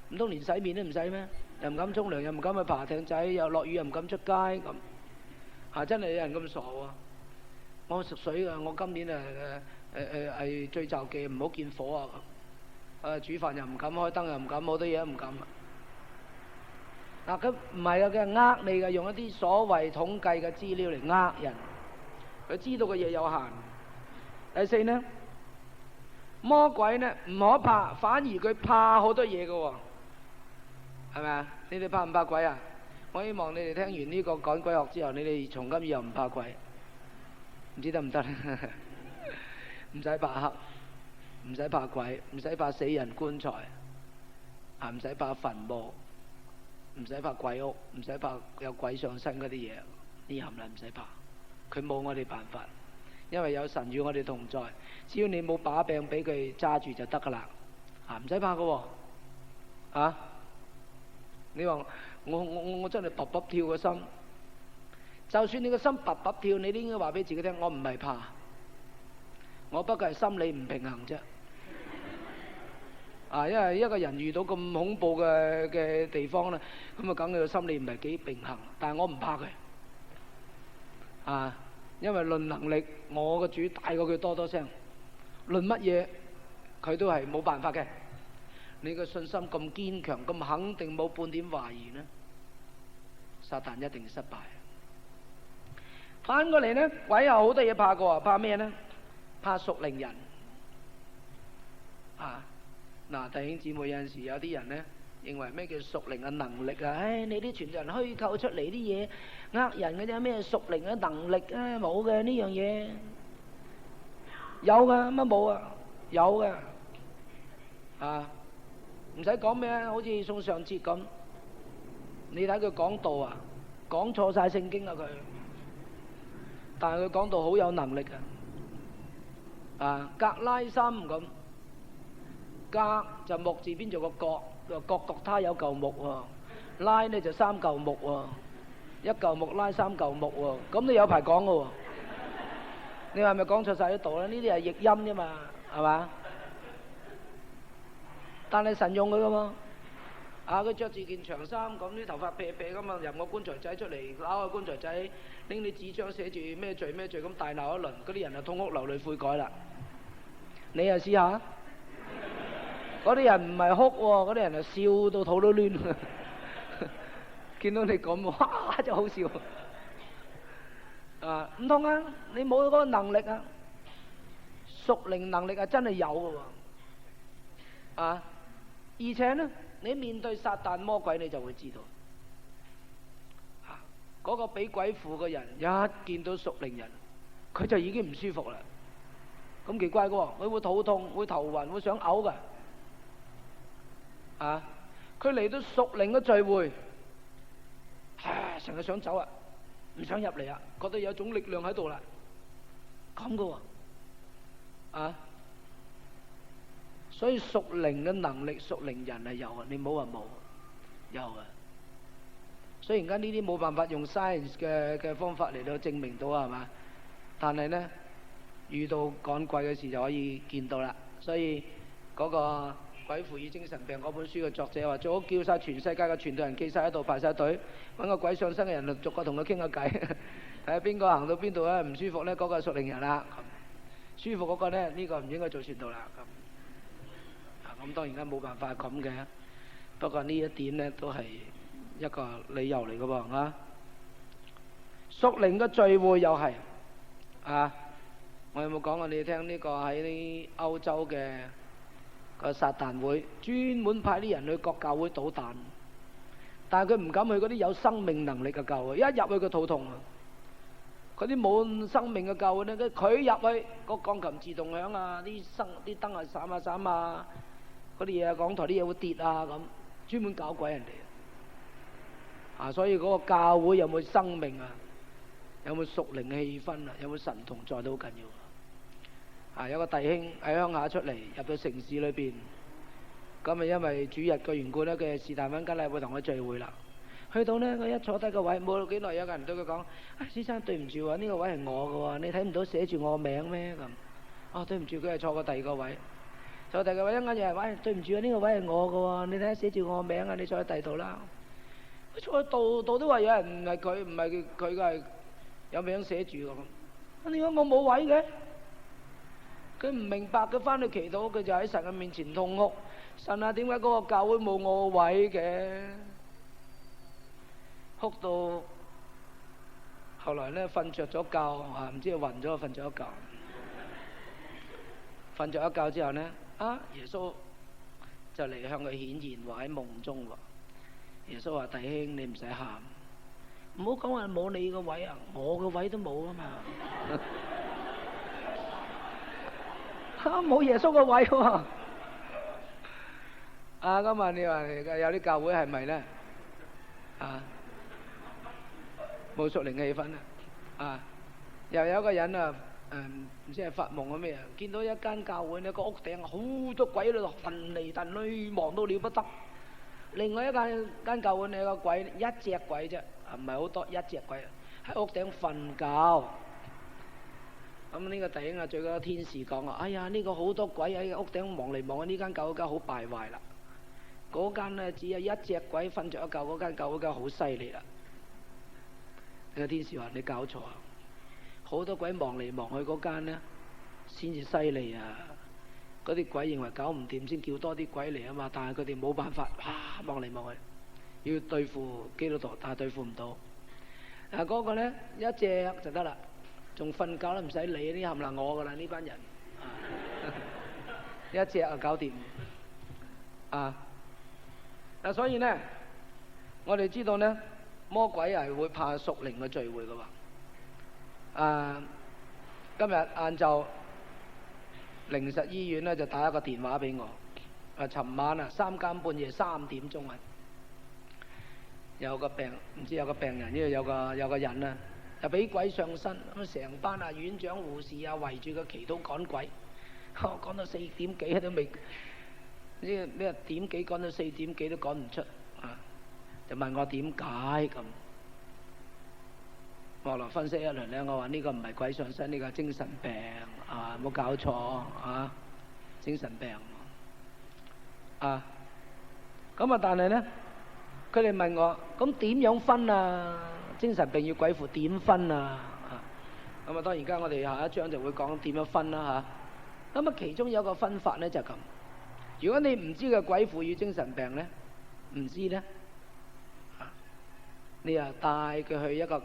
唔通連洗面都唔使咩？又唔敢沖涼，又唔敢去爬艇仔，又落雨又唔敢出街咁。真係有人咁傻喎！我食水㗎，我今年係最就忌唔好見火啊！煮飯又唔敢，開燈又唔敢，好多嘢都唔敢。佢唔係啊，佢係呃你嘅，用一啲所謂統計嘅資料嚟呃人。佢知道嘅嘢有限。第四呢，魔鬼呢唔可怕，反而佢怕好多嘢嘅喎，係咪啊？你哋怕唔怕鬼啊？我希望你哋聽完呢個趕鬼學之後，你哋從今以後唔怕鬼，唔知得唔得咧？唔使怕黑，唔使怕鬼，唔使怕死人棺材，唔使怕墳墓，唔使怕鬼屋，唔使怕有鬼上身嗰啲嘢，呢冚唪唥唔使怕，佢冇我哋辦法，因為有神與我哋同在，只要你冇把柄俾佢揸住就得噶啦，唔使怕噶喎，你話我真係卜卜跳個心，就算你個心卜卜跳，你都應該話俾自己聽，我唔係怕，我不過係心理唔平衡啫。因為一個人遇到咁恐怖嘅地方咧，咁啊梗係個心理唔係幾平衡，但係我唔怕佢，因為論能力，我個主大過佢多多聲，論乜嘢佢都係冇辦法嘅。你個信心咁堅強，咁肯定，冇半點懷疑呢，撒旦一定失敗。反過嚟呢，鬼有好多嘢怕過，怕咩呢？怕屬靈人。弟兄姊妹，有陣時有啲人呢，認為咩叫屬靈嘅能力啊？你啲傳道人虛構出嚟啲嘢，呃人嘅啫，咩屬靈嘅能力啊？冇嘅呢樣嘢，有㗎乜冇啊？有嘅，唔使講咩啊，好似宋尚節咁，你睇佢講道啊，講錯晒聖經啊佢，但係佢講道好有能力格拉森咁，格就木字邊做個角，角他有嚿木喎，拉呢就三嚿木喎，一嚿木拉三嚿木喎，咁你有排講噶喎，你係咪講錯晒啲道咧？呢啲係譯音啫嘛，係嘛？但係神用佢噶嘛，佢着住件長衫咁，啲頭髮撇撇咁啊，入個棺材仔出嚟，攞個棺材仔，拎啲紙張寫住咩罪咩罪咁大鬧一輪，嗰啲人就痛哭流淚悔改啦。你又試下，嗰啲人唔係哭喎，嗰啲人就笑到肚都攣，見到你咁，哇真好笑。唔通啊？你冇嗰個能力啊？屬靈能力真係有嘅喎，而且呢，你面對撒旦魔鬼，你就會知道，嗰個俾鬼附嘅人一見到屬靈人，佢就已經唔舒服啦。咁奇怪嘅喎，佢會肚痛、會頭暈、會想嘔嘅。佢嚟到屬靈嘅聚會，成日想走唔想入嚟覺得有種力量喺度啦，咁嘅喎，所以屬靈嘅能力、屬靈人係有你唔好話冇，有雖然而家呢啲冇辦法用 science 嘅方法嚟到證明到係嘛，但係呢，遇到趕鬼嘅事就可以見到啦。所以嗰個鬼附與精神病嗰本書嘅作者話，最好叫晒全世界嘅傳道人企晒喺度排晒隊，揾個鬼上身嘅人逐個同佢傾下偈，睇下邊個行到邊度唔舒服呢，嗰個係屬靈人啦。舒服嗰個呢，呢個唔應該做傳道啦。咁當然啦，冇辦法咁嘅，不過呢一點呢都係一個理由嚟嘅噃。屬靈嘅聚會又係我有冇講過你聽呢個喺歐洲嘅個撒旦會，專門派啲人去各教會搗蛋，但係佢唔敢去嗰啲有生命能力嘅教會，一入去佢肚痛嗰啲冇生命嘅教會呢，佢入去個鋼琴自動響啲燈閃閃嗰啲嘢講台啲嘢會跌咁，專門搞鬼人哋所以嗰個教會有冇生命有冇屬靈氣氛有冇神同在都好緊要。有個弟兄喺鄉下出嚟入到城市裏邊，咁因為主日嘅緣故呢，佢是但揾間禮會同佢聚會啦。去到呢，佢一坐低個位冇幾耐，有個人對佢講：先生對唔住呢個位係我嘅喎，你睇唔到寫住我名咩？咁對唔住，佢係坐過第二個位。坐第二個位一間又係對唔住呢個位係我嘅喎，你睇下寫住我名你坐喺第二度啦。佢度都話有人唔係佢，唔係佢嘅，係有名寫住咁。點解我冇位嘅？佢唔明白，佢翻去祈禱，佢就喺神嘅面前痛哭。神啊，點解嗰個教會冇我位嘅？哭到後來咧，瞓着咗覺啊，唔知係暈咗，瞓咗一覺。瞓咗一覺之後呢，耶穌就嚟向佢顯現，話喺夢中喎。耶穌話：弟兄，你唔使喊，唔好講話冇你個位啊，我個位都冇啊嘛。冇耶穌個位喎。今日你話有啲教會係咪咧？冇屬靈氣氛啊！又有一個人啊，唔知係發夢啊咩啊，見到一間教會呢個屋頂好多鬼喺度騰嚟騰去，忙到了不得。另外一間教會呢個鬼一隻鬼啫，唔係好多，一隻鬼喺屋頂瞓覺。咁呢個弟兄啊，最嗰個天使講啊：哎呀，呢個好多鬼喺屋頂望嚟望去，呢間教會好敗壞啦。嗰間呢只有一隻鬼瞓着一覺，嗰間教會好犀利啦。呢個天使話：你搞錯啊！好多鬼望嚟望去嗰間呢先至犀利啊！嗰啲鬼認為搞唔掂先叫多啲鬼嚟啊嘛，但係佢哋冇辦法，望嚟望去，要對付基督徒，但係對付唔到。嗰個呢一隻就得啦，仲瞓覺都唔使理，呢冚唪唥我噶啦呢班人，一隻就搞掂。所以呢，我哋知道呢，魔鬼係會怕屬靈嘅聚會噶喎。今日晏晝靈實醫院呢就打一個電話俾我。尋晚3更半夜3點鐘有個病人，呢度有個人啊，就俾鬼上身，咁成班院長護士圍住佢祈禱趕鬼，趕到4點幾都未，呢點幾趕到4點幾都趕唔出，就問我點解咁。我來分析一輪呢，我話呢個唔係鬼上身，呢個係精神病冇搞錯精神病咁但係呢，佢哋問我咁點樣分啊？精神病與鬼附點分啊？當然而家我哋下一章就會講點樣分啦其中有一個分法呢就係咁，如果你唔知個鬼附與精神病呢，唔知呢，你帶佢去一個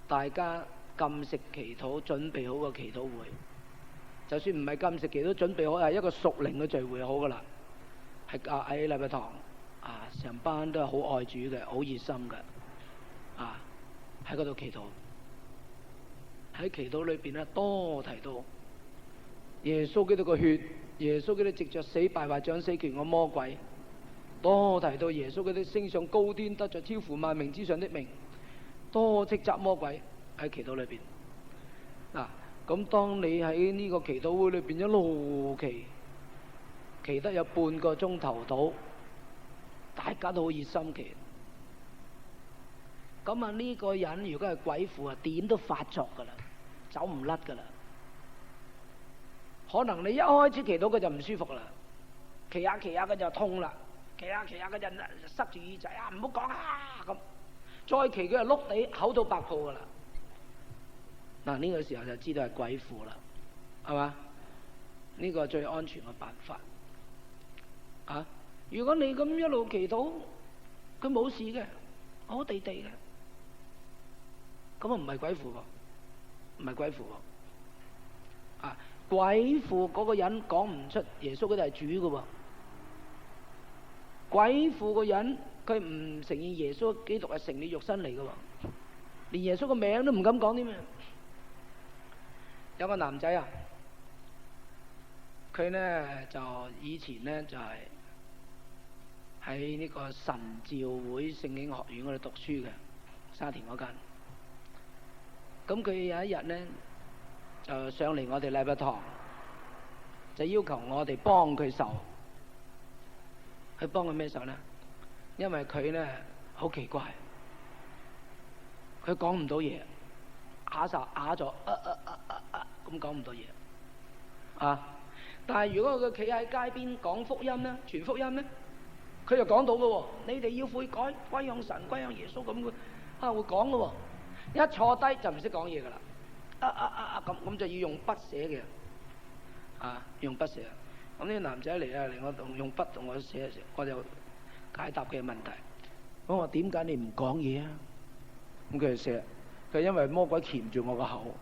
大家禁食祈禱準備好個祈禱會，就算唔係禁食祈禱準備好，係一個屬靈嘅聚會好噶啦，係喺禮拜堂成班都係好愛主嘅，好熱心嘅喺嗰度祈禱。喺祈禱裏邊呢，多提到耶穌基督個血，耶穌基督藉着死敗壞掌死權個魔鬼，多提到耶穌基督升上高天，得着超乎萬名之上的名，多斥責魔鬼喺祈禱裏邊。咁當你喺呢個祈禱會裏邊一路祈得有半個鐘頭到，大家都好熱心祈。咁呢個人如果係鬼附點都發作噶啦，走唔甩噶啦。可能你一開始祈禱佢就唔舒服啦，祈下佢就痛啦，祈下佢就塞住耳仔唔好講咁。再祈佢就碌地口到白泡噶啦。呢個時候就知道係鬼附啦，係嘛？呢個係最安全嘅辦法。如果你咁一路祈禱，佢冇事嘅，好地地嘅，咁唔係鬼附喎，唔係鬼附喎。鬼附嗰個人講唔出耶穌嗰度係主嘅喎。鬼附個人佢唔承認耶穌基督係成了肉身嚟嘅喎，連耶穌個名都唔敢講添啊！有個男仔佢呢就以前呢就係喺呢個神召會聖經學院嗰度讀書嘅，沙田嗰間。咁佢有一日呢就上嚟我哋禮拜堂，就要求我哋幫佢手。去幫佢咩手呢？因為佢呢好奇怪，佢講唔到嘢，啞咗咁講唔到嘢。但係如果佢企喺街邊講福音呢，傳福音呢，佢就講到嘅喎，你哋要悔改，歸向神，歸向耶穌咁會講嘅喎。一坐低就唔識講嘢㗎啦，咁就要用筆寫嘅，用筆寫。咁呢個男仔嚟我用筆同我寫，我就解答佢嘅問題。咁我點解你唔講嘢啊？咁佢就寫，佢因為魔鬼鉗住我個口。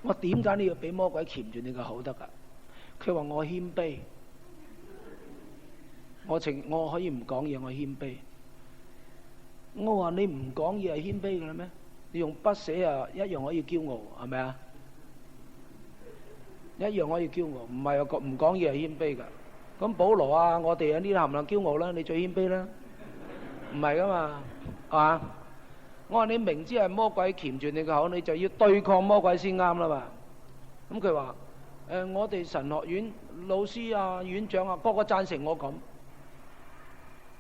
我點解你要俾魔鬼鉗住你個口得㗎？佢話我謙卑，我可以唔講嘢，我謙卑。我話你唔講嘢係謙卑㗎啦咩？你用筆寫啊，一樣可以驕傲，係咪啊？一樣可以驕傲，唔係唔講嘢係謙卑㗎。咁保羅啊，我哋啊呢啲冚唪唥驕傲啦，你最謙卑啦，唔係㗎嘛，係嘛？我話你明知係魔鬼鉗住你個口，你就要對抗魔鬼先啱啦嘛。咁佢話我哋神學院老師啊、院長啊，個個贊成我咁。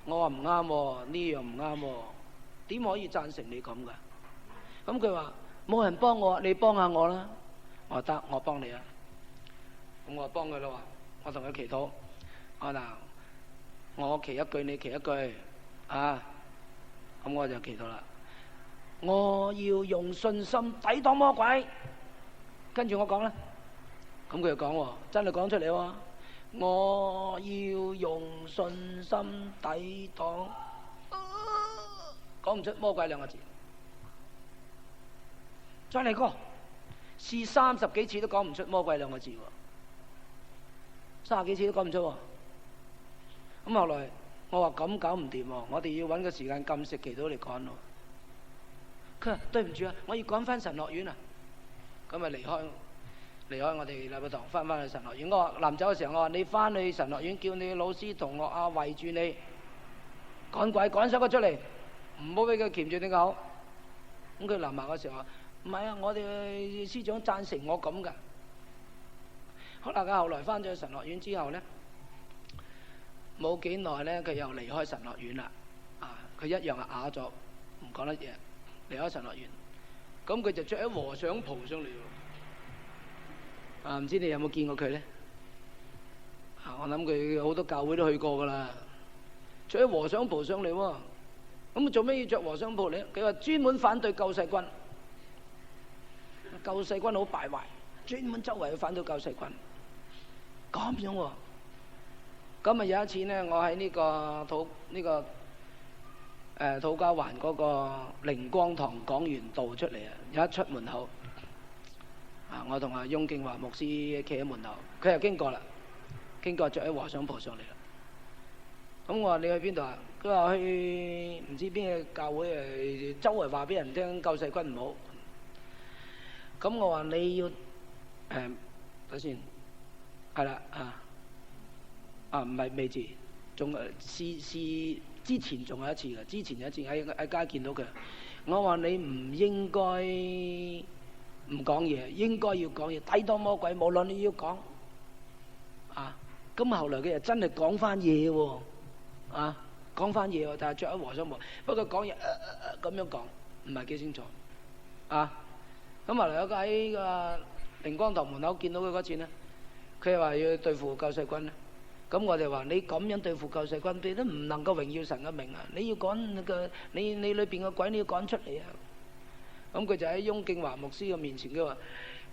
我話唔啱喎，呢樣唔啱喎，點可以贊成你咁㗎？咁佢話冇人幫我，你幫下我啦。我話得，我幫你啊。咁我幫佢咯，我同佢祈禱。我祈一句，你祈一句啊。咁我就祈禱啦。我要用信心抵擋魔鬼。跟住我講啦。咁佢就講喎，真係講出嚟喎。我要用信心抵擋，講唔出魔鬼兩個字。再嚟過，試30幾次都講唔出魔鬼兩個字喎，30幾次都講唔出喎。咁後來我話咁搞唔掂喎，我哋要揾個時間禁食祈禱嚟趕咯。佢話對唔住啊，我要趕翻神學院啊。咁咪離開我哋禮拜堂，翻去神學院。我話臨走嘅時候，我話你翻去神學院，叫你老師同學啊圍住你，趕鬼趕晒佢出嚟，唔好俾佢鉗住你個口。咁佢臨埋嘅時候話唔係啊，我哋師長贊成我咁噶。好啦，佢後來翻咗去神學院之後呢，冇幾耐呢，佢又離開神學院啦。佢一樣係啞咗，唔講得嘢，離開神學院。咁佢就着喺和尚袍上嚟喎。唔知你有冇見過佢呢？我諗佢好多教會都去過噶啦。着喺和尚袍上嚟喎，咁做咩要着和尚袍呢？佢話專門反對救世軍，救世軍好敗壞，專門周圍去反對救世軍。咁樣喎。咁啊有一次呢，我喺呢個土瓜灣嗰個靈光堂講完道出嚟啊，有一出門口。我同阿翁敬華牧師企喺門口，佢又經過啦，經過着喺和尚袍上嚟啦。咁我話你去邊度啊？佢話去唔知邊個教會，周圍話俾人聽救世軍唔好。咁我話你要睇先，係啦唔係未至，仲試之前仲有一次嘅，之前有一次喺街見到佢。我話你唔應該唔講嘢，應該要講嘢，抵擋魔鬼。無論你要講咁後來佢又真係講翻嘢喎，講翻嘢喎，但係着喺和尚袍。不過講嘢咁樣講，唔係幾清楚。咁後來有個喺個靈光堂門口見到佢嗰次呢，佢話要對付救世軍咧。咁我哋話你咁樣對付救世軍，你都唔能夠榮耀神嘅名啊！你要趕你裏邊嘅鬼，你要趕出嚟啊！咁佢就喺翁敬華牧師嘅面前，佢話：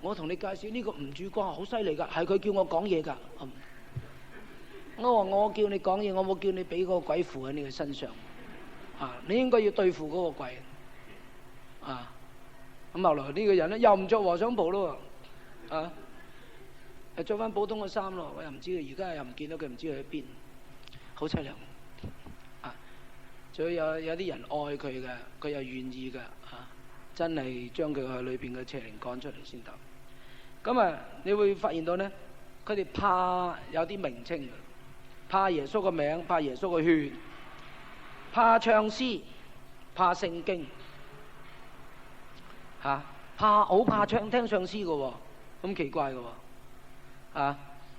我同你介紹呢個吳主光好犀利㗎，係佢叫我講嘢㗎。我話我叫你講嘢，我冇叫你俾嗰個鬼附喺你嘅身上。你應該要對付嗰個鬼。咁後來呢個人咧又唔着和尚袍咯喎，係着翻普通嘅衫咯。我又唔知佢而家又唔見到佢，唔知佢喺邊，好凄涼。仲有啲人愛佢嘅，佢又願意嘅。真係將佢裏邊嘅邪靈趕出嚟先得。咁你會發現到呢，佢哋怕有啲名稱，怕耶穌嘅名，怕耶穌嘅血，怕唱詩，怕聖經，好怕聽唱詩嘅喎，咁奇怪嘅喎。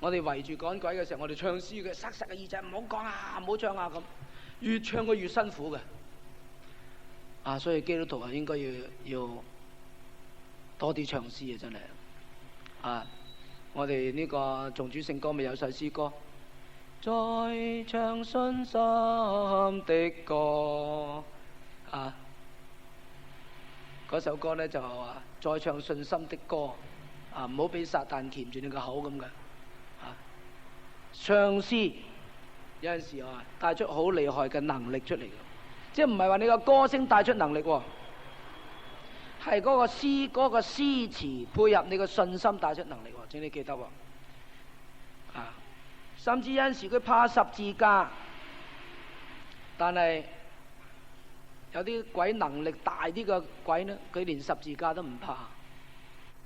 我哋圍住趕鬼嘅時候，我哋唱詩嘅，塞個耳仔，唔好講啊，唔好唱啊咁，越唱佢越辛苦嘅。所以基督徒應該要多啲唱詩啊！真係我哋呢個頌主聖歌咪有首詩歌，再唱信心的歌啊！嗰首歌咧就話再唱信心的歌啊，唔好俾撒旦鉗住你個口咁嘅啊！唱詩有陣時啊帶出好厲害嘅能力出嚟嘅，即係唔係話你個歌聲帶出能力喎，係嗰個詩詞配合你個信心帶出能力喎，請你記得喎啊！甚至有陣時佢怕十字架，但係有啲鬼能力大啲嘅鬼呢，佢連十字架都唔怕。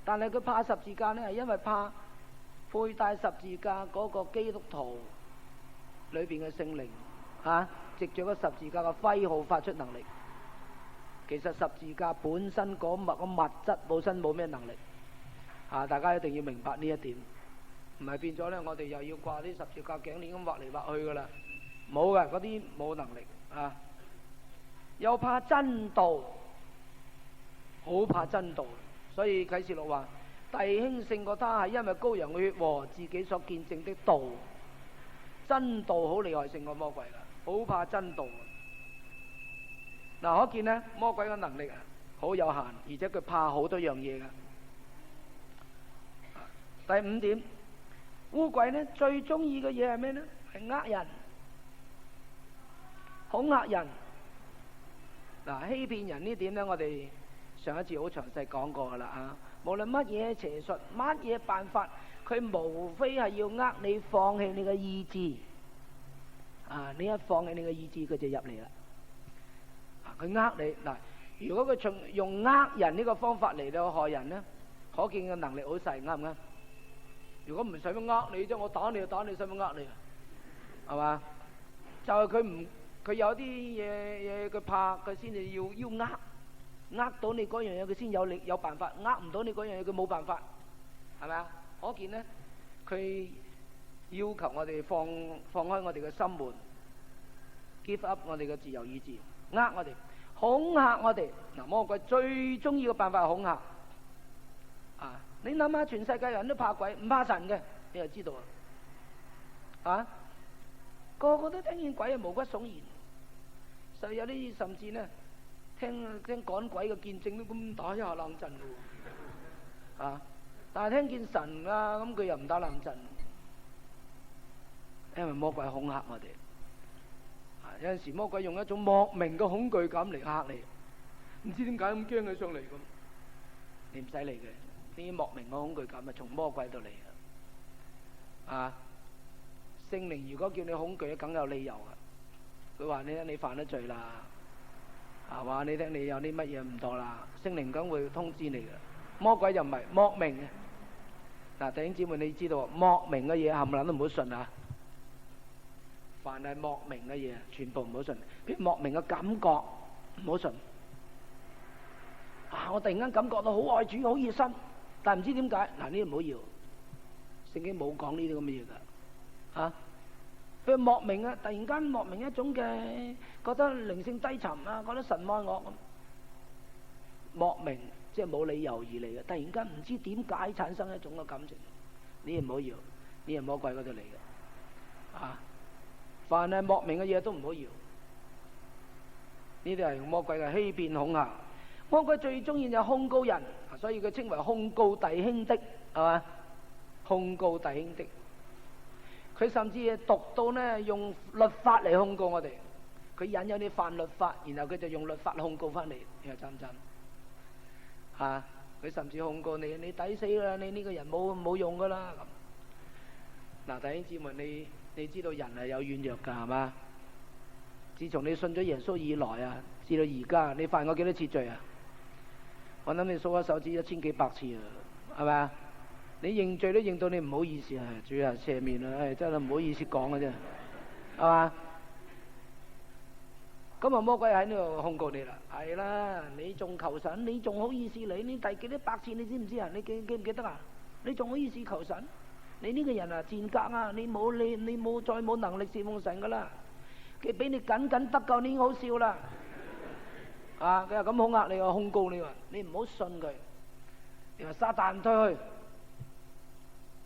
但係佢怕十字架呢，係因為怕佩戴十字架嗰個基督徒裏邊嘅聖靈啊，藉著個十字架嘅徽號發出能力。其實十字架本身嗰個物質本身冇咩能力啊！大家一定要明白呢一點。唔係變咗咧，我哋又要掛啲十字架頸鏈咁畫嚟畫去噶啦，冇嘅，嗰啲冇能力啊！又怕真道，好怕真道，所以啟示錄話弟兄勝過他係因為羔羊嘅血和自己所見證的道，真道好厲害勝過魔鬼啦，好怕真道。嗱，可見呢魔鬼嘅能力啊好有限，而且佢怕好多樣嘢噶。第五點。污鬼呢最中意嘅嘢係咩呢？係呃人、恐嚇人。嗱，欺騙人呢點呢，我哋上一次好詳細講過噶啦啊！無論乜嘢邪術、乜嘢辦法，佢無非係要呃你放棄你嘅意志啊！你一放棄你嘅意志，佢就入嚟啦。佢呃你嗱，如果佢用呃人呢個方法嚟到害人呢，可見嘅能力好細，啱唔啱？如果唔使乜呃你啫，我打你就打你，使乜呃你啊？係嘛？就係佢有啲嘢佢怕，佢先至要呃到你嗰樣嘢，佢先有力有辦法；呃唔到你嗰樣嘢，佢冇辦法，係咪啊？可見呢，佢要求我哋放開我哋嘅心門 ，give up 我哋嘅自由意志，呃我哋，恐嚇我哋。嗱，魔鬼最中意嘅辦法係恐嚇啊！你諗下，全世界人都怕鬼，唔怕神嘅，你就知道啊！個個都聽見鬼係毛骨悚然，所以有啲甚至呢，聽趕鬼嘅見證都咁打一下冷震嘅喎啊！但係聽見神啊，咁佢又唔打冷震，因為魔鬼恐嚇我哋啊！有陣時魔鬼用一種莫名嘅恐懼感嚟嚇你，唔知點解咁驚佢上嚟咁，你唔使理佢。呢啲莫名嘅恐懼感係從魔鬼度嚟嘅啊！聖靈如果叫你恐懼，梗有理由嘅。佢話你犯咗罪啦，啊話你聽你有啲乜嘢唔妥啦，聖靈梗會通知你嘅。魔鬼就唔係莫名嘅。嗱，弟兄姊妹，你知道莫名嘅嘢冚唪唥都唔好信啊！凡係莫名嘅嘢，全部唔好信。譬如莫名嘅感覺，唔好信。啊！我突然間感覺到好愛主，好熱心。但唔知點解，嗱，呢啲唔好要，聖經冇講呢啲咁嘅嘢噶，嚇。譬如莫名啊，突然間莫名一種嘅覺得靈性低沉啊，覺得神愛我咁，莫名即係冇理由而嚟嘅，突然間唔知點解產生一種嘅感情，呢啲唔好要，呢係魔鬼嗰度嚟嘅，啊，凡係莫名嘅嘢都唔好要，呢啲係魔鬼嘅欺騙恐嚇。魔鬼最中意就控告人，所以佢稱為控告弟兄的，係嘛？控告弟兄的，佢甚至讀到呢用律法嚟控告我哋，佢引誘你犯律法，然後佢就用律法控告翻你，你話真唔真？嚇！佢甚至控告你，你抵死啦！你呢個人冇用噶啦咁。嗱，弟兄姊妹，你知道人係有軟弱㗎，係嘛？自從你信咗耶穌以來啊，至到而家，你犯過幾多次罪啊？我諗你數下手指1000幾百次啊，係咪啊？你認罪都認到你唔好意思啊，主啊赦免啊，真係唔好意思講嘅啫，係嘛？咁啊魔鬼喺呢度控告你啦，係啦，你仲求神，你仲好意思嚟？你第幾多百次你知唔知啊？你記唔記得啊？你仲好意思求神？你呢個人啊賤格啊！你冇再冇能力侍奉神噶啦，佢俾你僅僅得救，你已經好笑啦。啊！佢話咁恐嚇你，控告你，你唔好信佢。你話撒旦退去，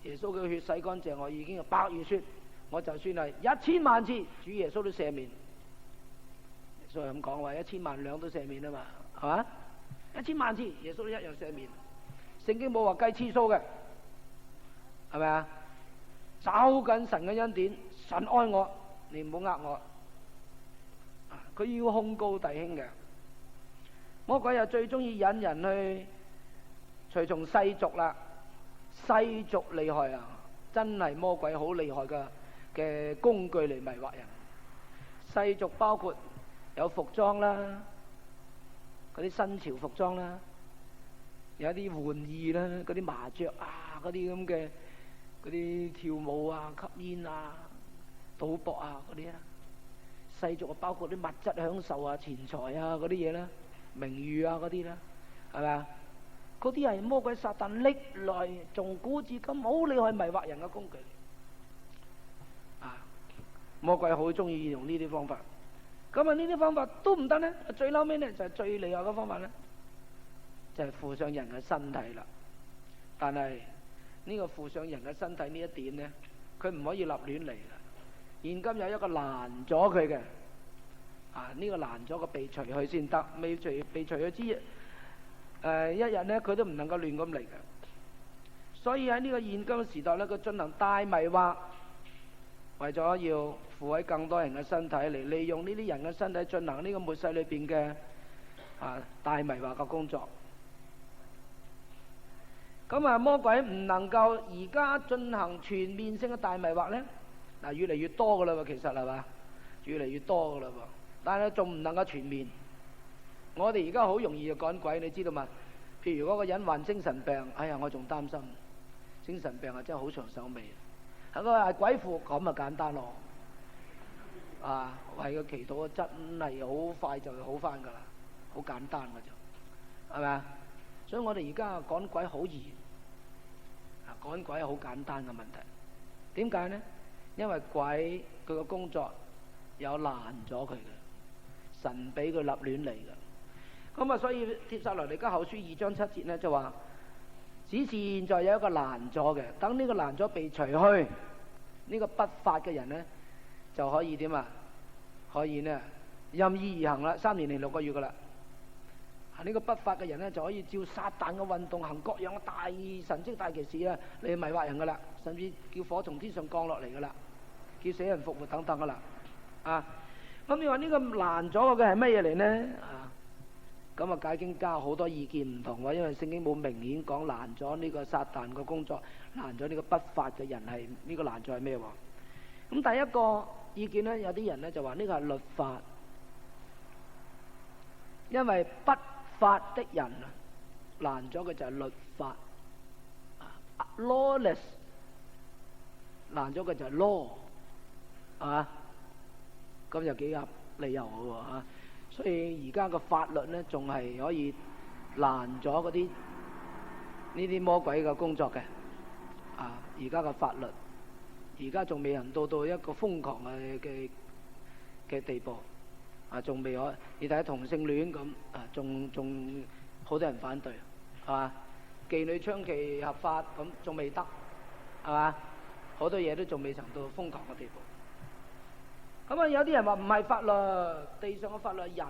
耶穌嘅血洗乾淨，我已經白如雪，我就算係1000萬次，主耶穌都赦免。所以咁講話1000萬兩都赦免啊嘛，係嘛？1000萬次耶穌都一樣赦免。聖經冇話計次數嘅，係咪啊？找緊神嘅恩典，神愛我，你唔好呃我。佢要控告弟兄嘅。魔鬼又最中意引人去隨從世俗啦，世俗厲害啊！真係魔鬼好厲害嘅工具嚟迷惑人。世俗包括有服裝啦，嗰啲新潮服裝啦，有啲玩意啦，嗰啲麻雀啊，嗰啲咁嘅嗰啲跳舞啊、吸煙啊、賭博啊嗰啲啊。世俗包括啲物質享受啊、錢財啊嗰啲嘢啦、名譽啊嗰啲啦，係咪啊？嗰啲係魔鬼撒旦歷來從古至今好厲害迷惑人嘅工具。魔鬼好中意用呢啲方法。咁啊，呢啲方法都唔得呢，最嬲尾呢就係最厲害嘅方法呢，就係附上人嘅身體啦。但係呢個附上人嘅身體呢一點呢，佢唔可以立亂嚟啦。現今有一個攔咗佢嘅，呢個攔咗個被除去先得，未被除去之一日呢，佢都唔能夠亂咁嚟嘅。所以喺呢個現今時代呢，佢進行大迷惑，為咗要附喺更多人嘅身體嚟，利用呢啲人嘅身體進行呢個末世裏邊嘅大迷惑嘅工作。咁啊，魔鬼唔能夠而家進行全面性嘅大迷惑呢，越嚟越多噶啦喎，其實係嘛，越嚟越多噶啦喎，但係仲唔能夠全面。我哋而家好容易就趕鬼，你知道嘛？譬如嗰個人患精神病，哎呀，我仲擔心精神病真係好長手尾。係個係鬼附咁啊，簡單咯。為個祈禱真係好快就好翻噶啦，好簡單噶就，係咪啊？所以我哋而家趕鬼好易，趕鬼係好簡單嘅問題。點解呢？因為鬼佢個工作有攔咗佢嘅，神俾佢立亂嚟嘅。咁啊，所以帖撒羅尼迦後書2章7節呢就話，只是現在有一個攔咗嘅，等呢個攔咗被除去，呢個不法嘅人呢就可以點啊？可以呢任意而行啦，3年零6個月噶啦。呢個不法嘅人呢就可以照撒旦嘅運動行各樣嘅大神蹟大奇事啊，嚟迷惑人噶啦，甚至叫火從天上降落嚟噶啦，叫死人復活等等噶啦。咁你話呢個攔咗嘅係乜嘢嚟呢？咁解經家好多意見唔同喎，因為聖經冇明顯講攔咗呢個撒旦嘅工作，攔咗呢個不法嘅人係呢個攔咗係咩喎？咁第一個意見呢，有啲人呢就話呢個係律法，因為不法的人攔咗嘅就係律法，lawless 攔咗嘅就係 law，咁就幾合理由嘅喎。所以而家嘅法律呢，仲係可以攔咗嗰啲呢啲魔鬼嘅工作嘅。而家嘅法律，而家仲未人到一個瘋狂嘅地步。仲未可，你睇同性戀咁，仲好多人反對，係嘛？妓女娼妓合法咁，仲未得，係嘛？好多嘢都仲未曾到瘋狂嘅地步。咁有啲人話唔係法律，地上嘅法律係人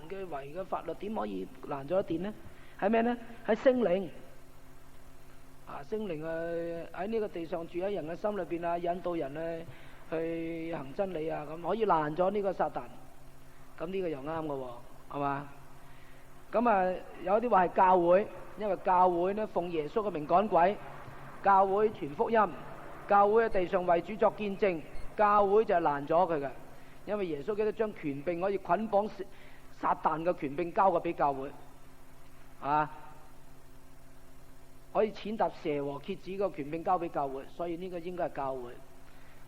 嘅為嘅法律，點可以攔咗一電呢？係咩呢？係聖靈。聖靈喺呢個地上住喺人嘅心裏邊引導人去行真理咁可以攔咗呢個撒旦。咁呢個又啱嘅喎，係嘛？咁有啲話係教會，因為教會呢奉耶穌嘅名趕鬼，教會傳福音，教會喺地上為主作見證，教會就係攔咗佢嘅，因為耶穌基督將權柄可以捆綁撒旦嘅權柄交過俾教會，可以踐踏蛇和蠍子嘅權柄交俾教會，所以呢個應該係教會。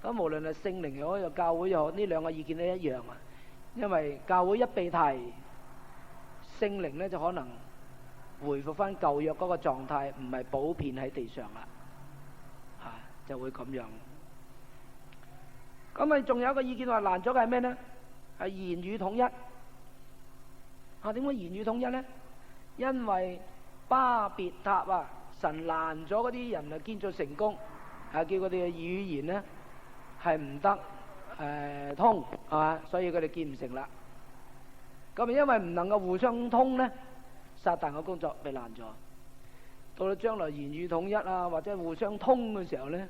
咁無論係聖靈又好，有教會又好，呢兩個意見都一樣啊。因為教會一被提，聖靈呢就可能回復翻舊約嗰個狀態，唔係普遍喺地上啦，就會咁樣。咁仲有一個意見話攔咗嘅係咩呢？係言語統一。點解言語統一呢？因為巴別塔神攔咗嗰啲人建造成功，叫佢哋嘅語言呢係係唔得通，係嘛？所以佢哋建唔成啦。咁因為唔能夠互相通咧，撒旦嘅工作被攔咗。到咗將來言語統一啊，或者互相通嘅時候咧，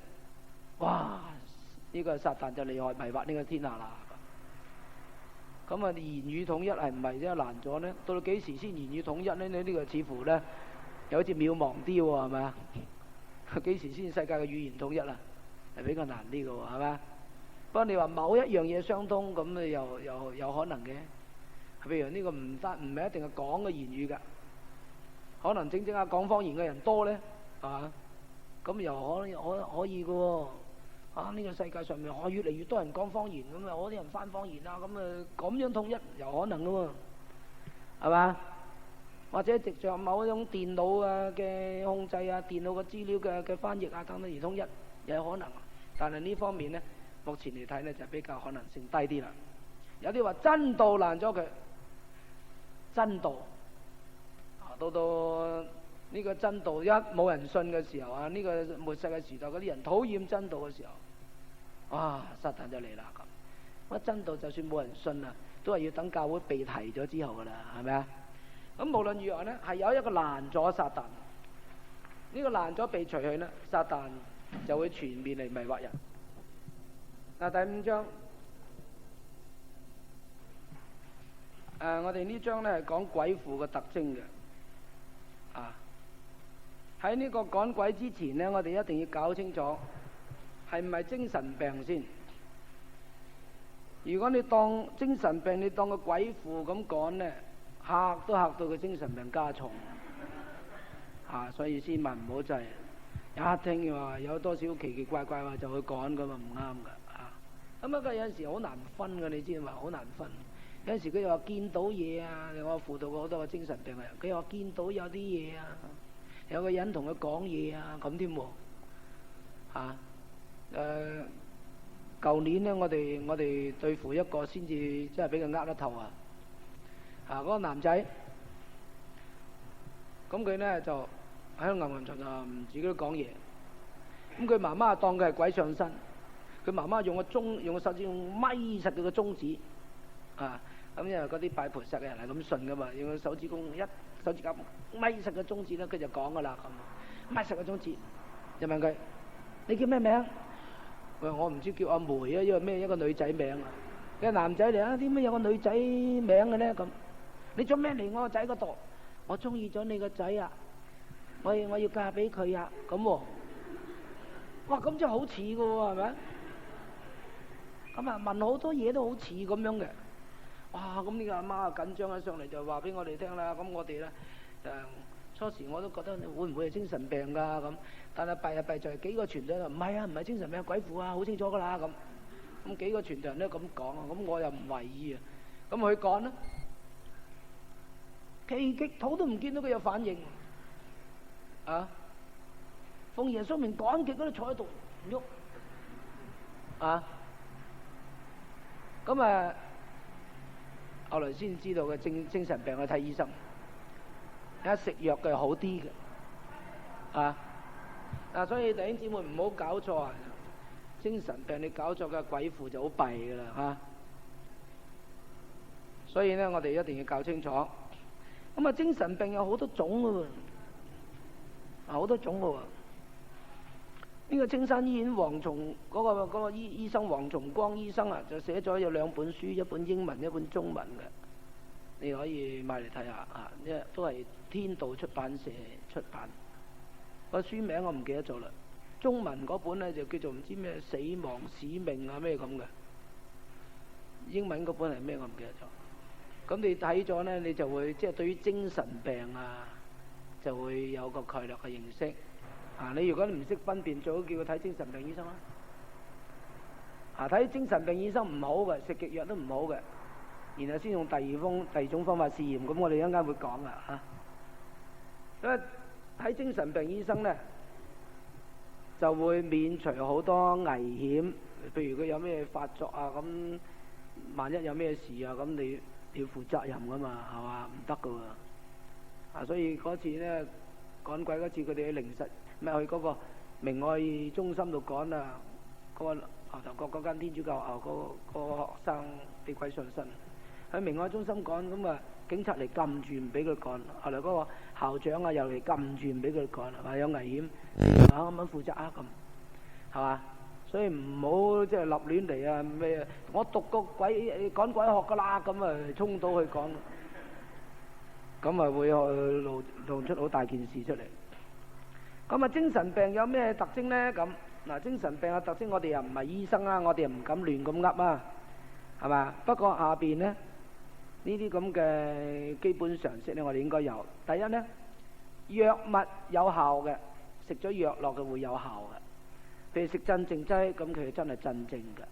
哇！呢個撒旦就厲害迷惑呢個天下啦。咁啊，言語統一係唔係啫難咗咧？到到幾時先言語統一咧？呢個似乎咧有好似渺茫啲喎，係咪啊？幾時先世界嘅語言統一啊？係比較難啲嘅喎，係咪？不過你話某一樣嘢相通，咁你又有可能嘅。譬如呢個唔係一定係講嘅言語㗎，可能整下講方言嘅人多咧，係嘛？咁又可以嘅喎。呢個世界上面越嚟越多人講方言，咁啊我啲人翻方言啊，咁咁樣統一有可能嘅喎，係嘛？或者藉著某一種電腦啊嘅控制啊，電腦嘅資料嘅翻譯啊等等而統一，又有可能。但係呢方面咧，目前嚟睇咧就比較可能性低啲啦。有啲話真道難咗佢，真道到呢個真道一冇人信嘅時候啊，呢個末世嘅時代嗰啲人討厭真道嘅時候。哇！撒旦就嚟啦咁，乜真道就算冇人信啊，都係要等教會被提咗之後噶啦，係咪啊？咁無論如何呢，係有一個攔阻撒旦，呢個攔阻被除去呢，撒旦就會全面嚟迷惑人。嗱，第5章，我哋呢章呢係講鬼附嘅特徵嘅。喺呢個趕鬼之前呢，我哋一定要搞清楚。係唔係精神病先？如果你當精神病，你當個鬼附咁講呢，嚇都嚇到佢精神病加重。所以千萬唔好制。一聽話有多少奇奇怪怪話就去趕咁啊，唔啱㗎。咁有陣時好難分㗎，你知嘛？好難分。有陣時佢又話見到嘢啊，我輔導過好多個精神病人，佢又話見到有啲嘢啊，有個人同佢講嘢啊，咁添喎。舊年呢，我哋對付一個先至真係俾佢呃得透啊！嗰個男仔，咁佢呢就喺度吟吟沉沉，自己都講嘢。咁佢媽媽當佢係鬼上身，佢媽媽用個手指咪實佢個中指，咁因為嗰啲拜菩薩嘅人係咁信噶嘛，用個手指甲咪實個中指咧，佢就講噶啦咁，咪實個中指，就問佢：你叫咩名？我唔知叫阿梅啊，因為咩一個女仔名啊？佢係男仔嚟啊，點解有個女仔名嘅咧？咁你做咩嚟我個仔嗰度？我中意咗你個仔啊！我要嫁俾佢啊！咁喎，哇！咁真係好似嘅喎，係咪？咁啊問好多嘢都好似咁樣嘅。哇！咁呢個阿媽啊緊張咗上嚟就話俾我哋聽啦。咁我哋咧初時我都覺得會唔會係精神病㗎咁，但係弊就係幾個傳道人唔係啊，唔係精神病，鬼附啊，好清楚㗎啦咁。咁幾個傳道人都咁講啊，咁我又唔為意啊。咁佢講啦，奇極土都唔見到佢有反應啊！奉耶穌名趕極嗰度坐喺度唔喐啊！咁後來先知道嘅精神病去睇醫生。一食藥嘅好啲嘅，所以弟兄姊妹唔好搞錯啊！精神病你搞錯嘅鬼附就好弊㗎啦所以呢，我哋一定要搞清楚。咁精神病有好多種㗎喎，好多種㗎喎。呢個青山醫院黃松嗰個醫生黃松光醫生就寫咗有2本書，一本英文，一本中文嘅。你可以買嚟睇下都係天道出版社出版。個書名我唔記得咗啦。中文嗰本呢就叫做唔知咩死亡使命啊咩咁嘅。英文嗰本係咩我唔記得咗。咁你睇咗呢，你就會即係對於精神病就會有個概略嘅認識。你如果唔識分辨，最好叫佢睇精神病醫生啦。睇精神病醫生唔好嘅，食極藥都唔好嘅。然後先用第二種方法試驗，咁我哋一陣間會講噶所以睇精神病醫生呢，就會免除好多危險，譬如佢有咩發作啊，咁萬一有咩事啊，咁你要負責任噶嘛，係嘛？唔得噶喎。所以嗰次呢，趕鬼嗰次，佢哋去靈實，咪去嗰個明愛中心度趕啊，嗰個牛頭角嗰間天主教學校個學生俾鬼上身，喺明愛中心趕，咁啊警察嚟撳住唔俾佢趕，後來嗰個校長啊又嚟撳住唔俾佢趕，話有危險，啱啱負責啊咁，係嘛？所以唔好即係立亂嚟啊咩？我讀個鬼趕鬼學㗎啦，咁啊衝到去趕，咁啊會弄出好大件事出嚟。咁啊精神病有咩特徵呢？咁嗱，精神病嘅特徵我哋又唔係醫生啊，我哋又唔敢亂咁噏啊，係嘛？不過下邊呢呢啲咁嘅基本常識呢，我哋應該有。第一呢，藥物有效嘅，食咗藥落嘅會有效嘅。譬如食鎮靜劑，咁佢真係鎮靜嘅。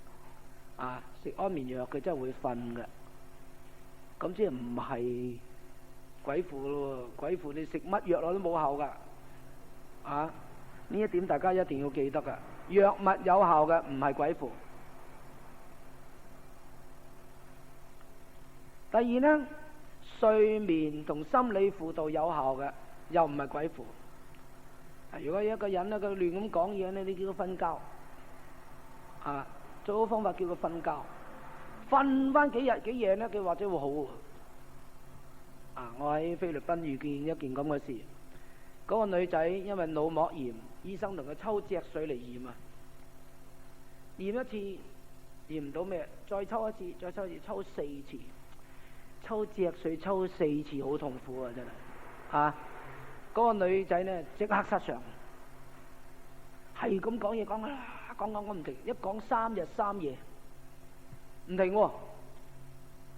啊，食安眠藥佢真係會瞓嘅。咁即係唔係鬼附咯？鬼附你食乜藥落都冇效㗎。啊，呢一點大家一定要記得㗎。藥物有效嘅，唔係鬼附。第二呢，睡眠同心理輔導有效嘅，又唔係鬼附。如果一個人咧佢亂咁講嘢咧，你叫佢瞓覺。啊，最好方法叫佢瞓覺，瞓翻幾日幾夜咧，佢或者會好。啊，我喺菲律賓遇見一件咁嘅事，嗰個女仔因為腦膜炎，醫生同佢抽脊髓嚟驗啊，驗一次驗唔到咩，再抽一次，再抽一次，抽4次，抽脊髓抽4次，好痛苦啊真係。啊，嗰個女仔呢即刻失常，係咁講嘢講啊，講唔停，一講3日3夜唔停喎，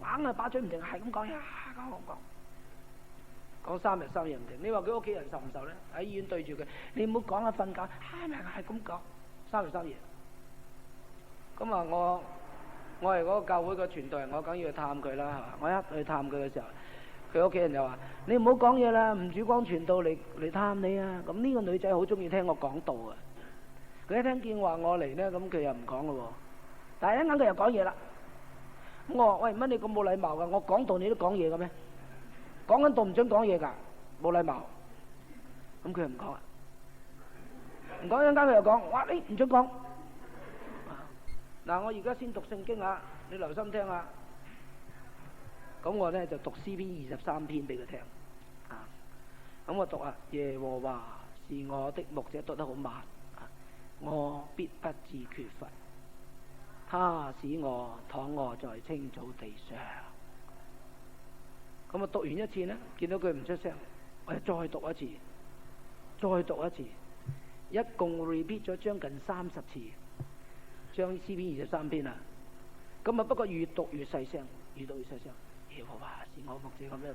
硬係把嘴唔停，係咁講嘢，講3日3夜唔停。你話佢屋企人受唔受咧？喺醫院對住佢，你唔好講啊，瞓覺，係咁講3日3夜。咁啊，我係嗰個教會個傳道人，我梗要去探佢啦，係嘛？我一去探佢嘅時候，佢屋企人就話：你唔好講嘢啦，吳主光傳道嚟探你啊！咁呢個女仔好中意聽我講道啊！佢一聽見話我嚟呢，咁佢又唔講咯喎。但係一陣佢又講嘢啦。咁我話：喂，乜你咁冇禮貌㗎？我講道你都講嘢嘅咩？講緊道唔准講嘢㗎，冇禮貌。咁佢又唔講啊，唔講一陣間佢又講：哇！你唔准講。嗱，我而家先讀聖經啊，你留心聽啊。咁我呢就讀詩篇23篇俾佢聽。啊，咁我讀啊，耶和華是我的牧者，讀得好慢。我必不致缺乏，他使我躺臥在青草地上。咁我讀完一次呢，見到佢唔出聲，我又再讀一次，再讀一次，一共 repeat 咗將近30次，將詩篇23篇啊。咁啊，不過越讀越細聲，越讀越細聲。耶和華是我牧者，咁樣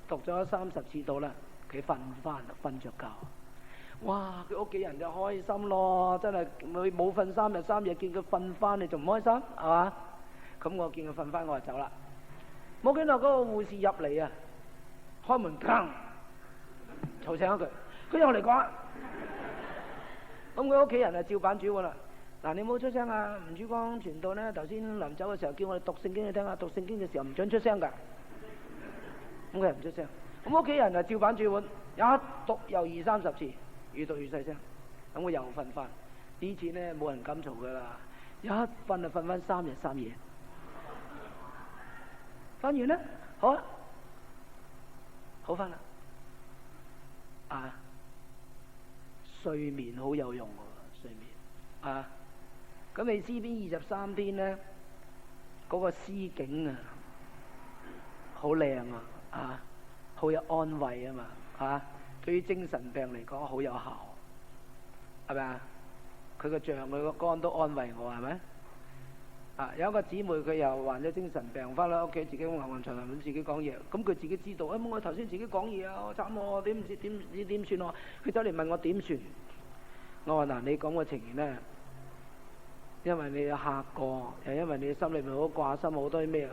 讀咗30次到啦，佢瞓着覺。哇！佢屋企人就開心咯，真係佢冇瞓3日3夜，見佢瞓翻，你仲唔開心係嘛？咁我見佢瞓翻，我就走啦。冇幾耐，嗰個護士入嚟啊，開門砰，嘈醒咗佢，佢又嚟講。咁佢屋企人啊照板煮碗啦。嗱，你唔好出聲啊！吳主光傳道呢，頭先臨走嘅時候叫我哋讀聖經你聽下，讀聖經嘅時候唔准出聲㗎。咁佢又唔出聲。咁屋企人啊照板煮碗，一讀又20-30次。越讀越細聲，咁我又瞓翻。呢次呢冇人敢嘈佢啦，一瞓就瞓翻3日3夜。瞓完呢，好啦，好翻啦。啊，睡眠好有用喎，睡眠啊。咁你詩篇23篇呢，嗰個詩景啊，好靚啊，好有安慰啊嘛，啊。對於精神病嚟講好有效，係咪啊？佢個像佢個肝都安慰我，係咪？啊，有一個姊妹佢又患咗精神病，翻嚟屋企自己暈暈長長咁自己講嘢，咁佢自己知道，我頭先自己講嘢啊，我慘我點算喎？佢走嚟問我點算？我話嗱，你講個情形呢，因為你有嚇過，又因為你心裏面好掛心好多啲咩咁。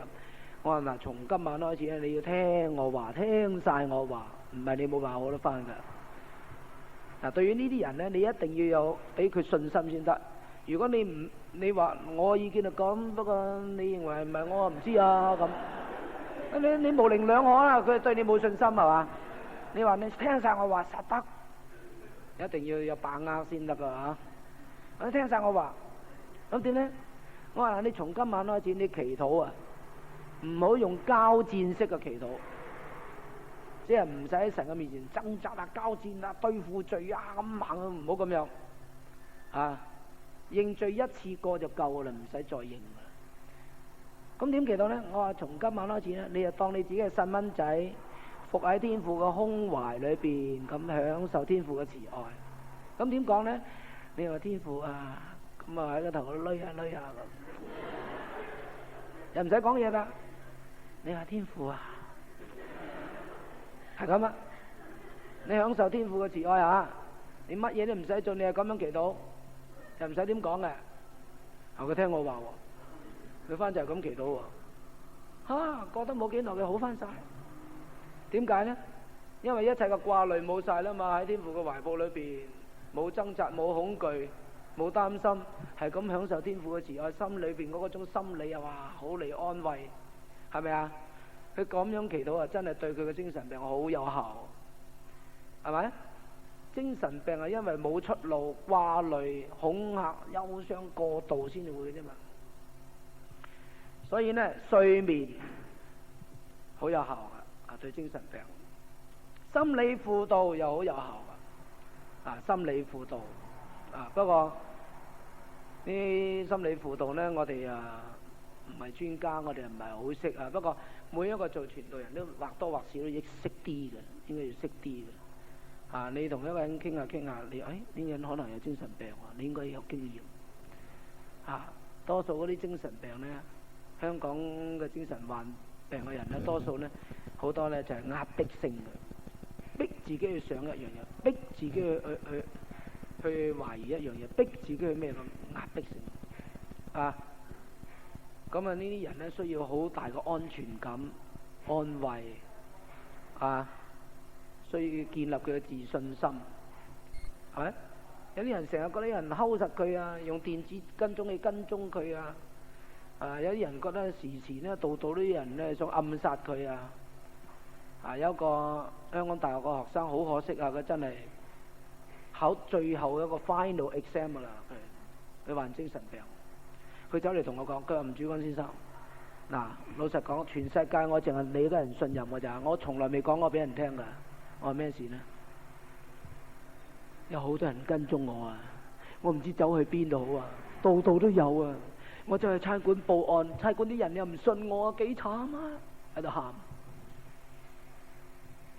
我話嗱，從今晚開始咧，你要聽我話，聽晒我話。唔係你冇辦法好得翻㗎。嗱，對於呢啲人呢，你一定要有俾佢信心先得。如果你話我意見係咁，不過你認為唔係我唔知啊咁。你模棱兩可啦，佢對你冇信心係嘛？你話你聽晒我話實得，一定要有把握先得㗎嚇。你聽晒我話，咁點咧？我話你從今晚開始，你祈禱啊，唔好用交戰式嘅祈禱，即係唔使喺神嘅面前掙扎啊、交戰啊、對付罪啊咁猛啊，唔好咁樣啊！認罪一次過就夠啦，唔使再認啦。咁點祈禱咧？我話從今晚開始咧，你就當你自己嘅細蚊仔，伏喺天父嘅胸懷裏邊，咁享受天父嘅慈愛。咁點講咧？你話天父啊，咁啊喺個頭度攏下攏下咁，又唔使講嘢噶。你話天父啊，係咁啊！你享受天父嘅慈愛啊！你乜嘢都唔使做，你係咁樣祈禱，又唔使點講嘅。後佢聽我話喎，佢翻就係咁祈禱喎。嚇，覺得冇幾耐佢好翻晒。點解咧？因為一切嘅掛慮冇晒啦嘛，喺天父嘅懷抱裏邊。冇掙扎，冇恐懼，冇擔心，係咁享受天父嘅慈愛，心裏邊嗰種心理又話好嚟安慰，係咪啊？佢咁樣祈禱啊，真係對佢嘅精神病好有效，係咪？精神病係因為冇出路、掛慮、恐嚇、憂傷過度先至會嘅啫嘛。所以呢，睡眠好有效啊，對精神病。心理輔導又好有效。心理輔導不過啲心理輔導呢，我哋唔係專家，我哋唔係好識啊。不過每一個做傳道人都或多或少都識啲嘅，應該要識啲嘅。你同一個人傾下傾下，你呢個人可能有精神病喎，你應該有經驗。多數嗰啲精神病呢，香港嘅精神患病嘅人呢，多數呢好多呢就係壓迫性嘅。逼自己去想一樣嘢，逼自己去懷疑一樣嘢，逼自己去咩咁壓迫性咁呢啲人呢，需要好大嘅安全感、安慰需要建立佢嘅自信心，係咪？有啲人成日覺得有人睺實佢啊，用電子跟蹤去跟蹤佢有啲人覺得時時呢，度度都有人呢想暗殺佢有一個香港大學個學生好可惜佢真係考最後一個 final exam 啦，佢患精神病，佢走嚟同我講，佢話吳主君先生，老實講，全世界我淨係你一個人信任我咋，我從來未講過俾人聽噶。我話咩事呢？有好多人跟蹤我我唔知走去邊度好度度都有我就去差館報案，差館啲人又唔信我幾慘喺度喊。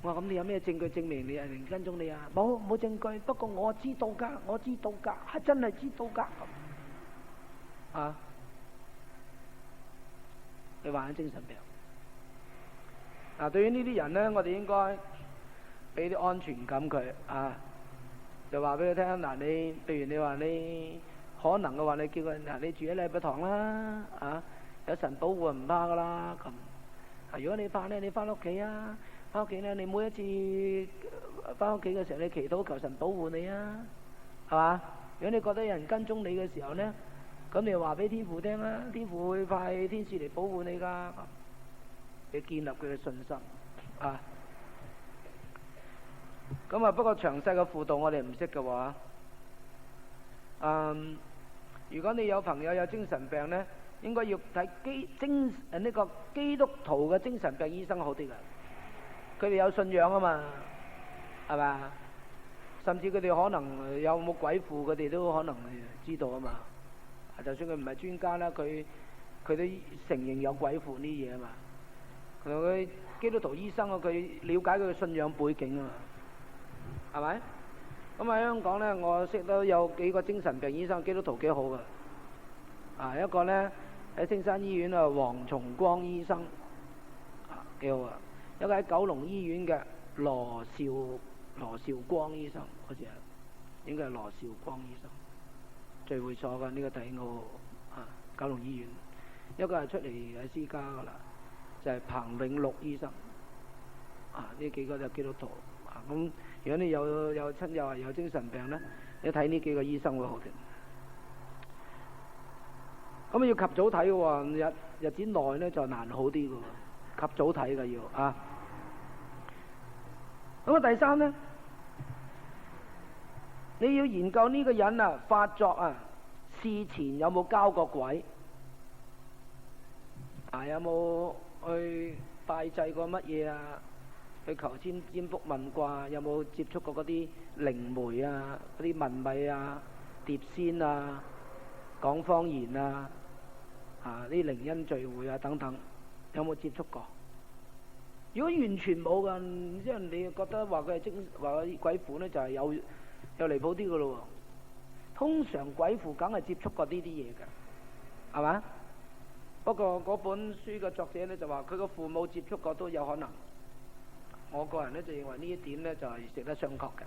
我話咁你有咩證據證明你有人跟蹤你冇證據，不過我知道㗎，係真係知道㗎你患咗精神病對於呢啲人呢，我哋應該俾啲安全感佢就話俾佢聽你譬如你話你可能嘅話，你叫佢你住喺禮拜堂啦有神保護唔怕㗎啦咁如果你怕呢，你翻屋企翻屋企呢，你每一次翻屋企嘅時候，你祈禱求神保護你係嘛？如果你覺得有人跟蹤你嘅時候呢，咁你就話俾天父聽啦，天父會派天使嚟保護你㗎，你建立佢嘅信心咁不過詳細嘅輔導我哋唔識嘅話如果你有朋友有精神病呢，應該要睇呢個基督徒嘅精神病醫生好啲㗎。佢哋有信仰嘛，係嘛？甚至佢哋可能有冇鬼附，佢哋都可能知道嘛。就算佢唔係專家啦，佢都承認有鬼附呢嘢嘛。佢基督徒醫生佢了解佢嘅信仰背景係咪？咁喺香港呢，我識得有幾個精神病醫生，基督徒幾好㗎。一個呢，喺青山醫院黃松光醫生幾好一個喺九龍醫院嘅羅兆光醫生，好似應該係羅兆光醫生，最會所嘅呢個第五九龍醫院。一個係出嚟喺私家㗎啦，就係彭永祿醫生呢幾個就基督徒咁如果你有親友有精神病呢，你睇呢幾個醫生會好啲。咁要及早睇嘅喎，日子內呢就難好啲嘅喎，及早睇嘅要咁第三呢，你要研究呢個人發作事前有冇交過鬼？有冇去拜祭過乜嘢啊？去求占卜問卦，有冇接觸過嗰啲靈媒啊、嗰啲問米啊、碟仙啊、講方言啊、啲靈恩聚會啊等等，有冇接觸過？如果完全冇噶，即係你覺得話佢係話佢鬼附呢，就係有離譜啲噶咯喎。通常鬼附梗係接觸過呢啲嘢嘅，係嘛？不過嗰本書嘅作者呢，就話佢個父母接觸過都有可能。我個人呢，就認為呢一點呢，就係值得商榷嘅。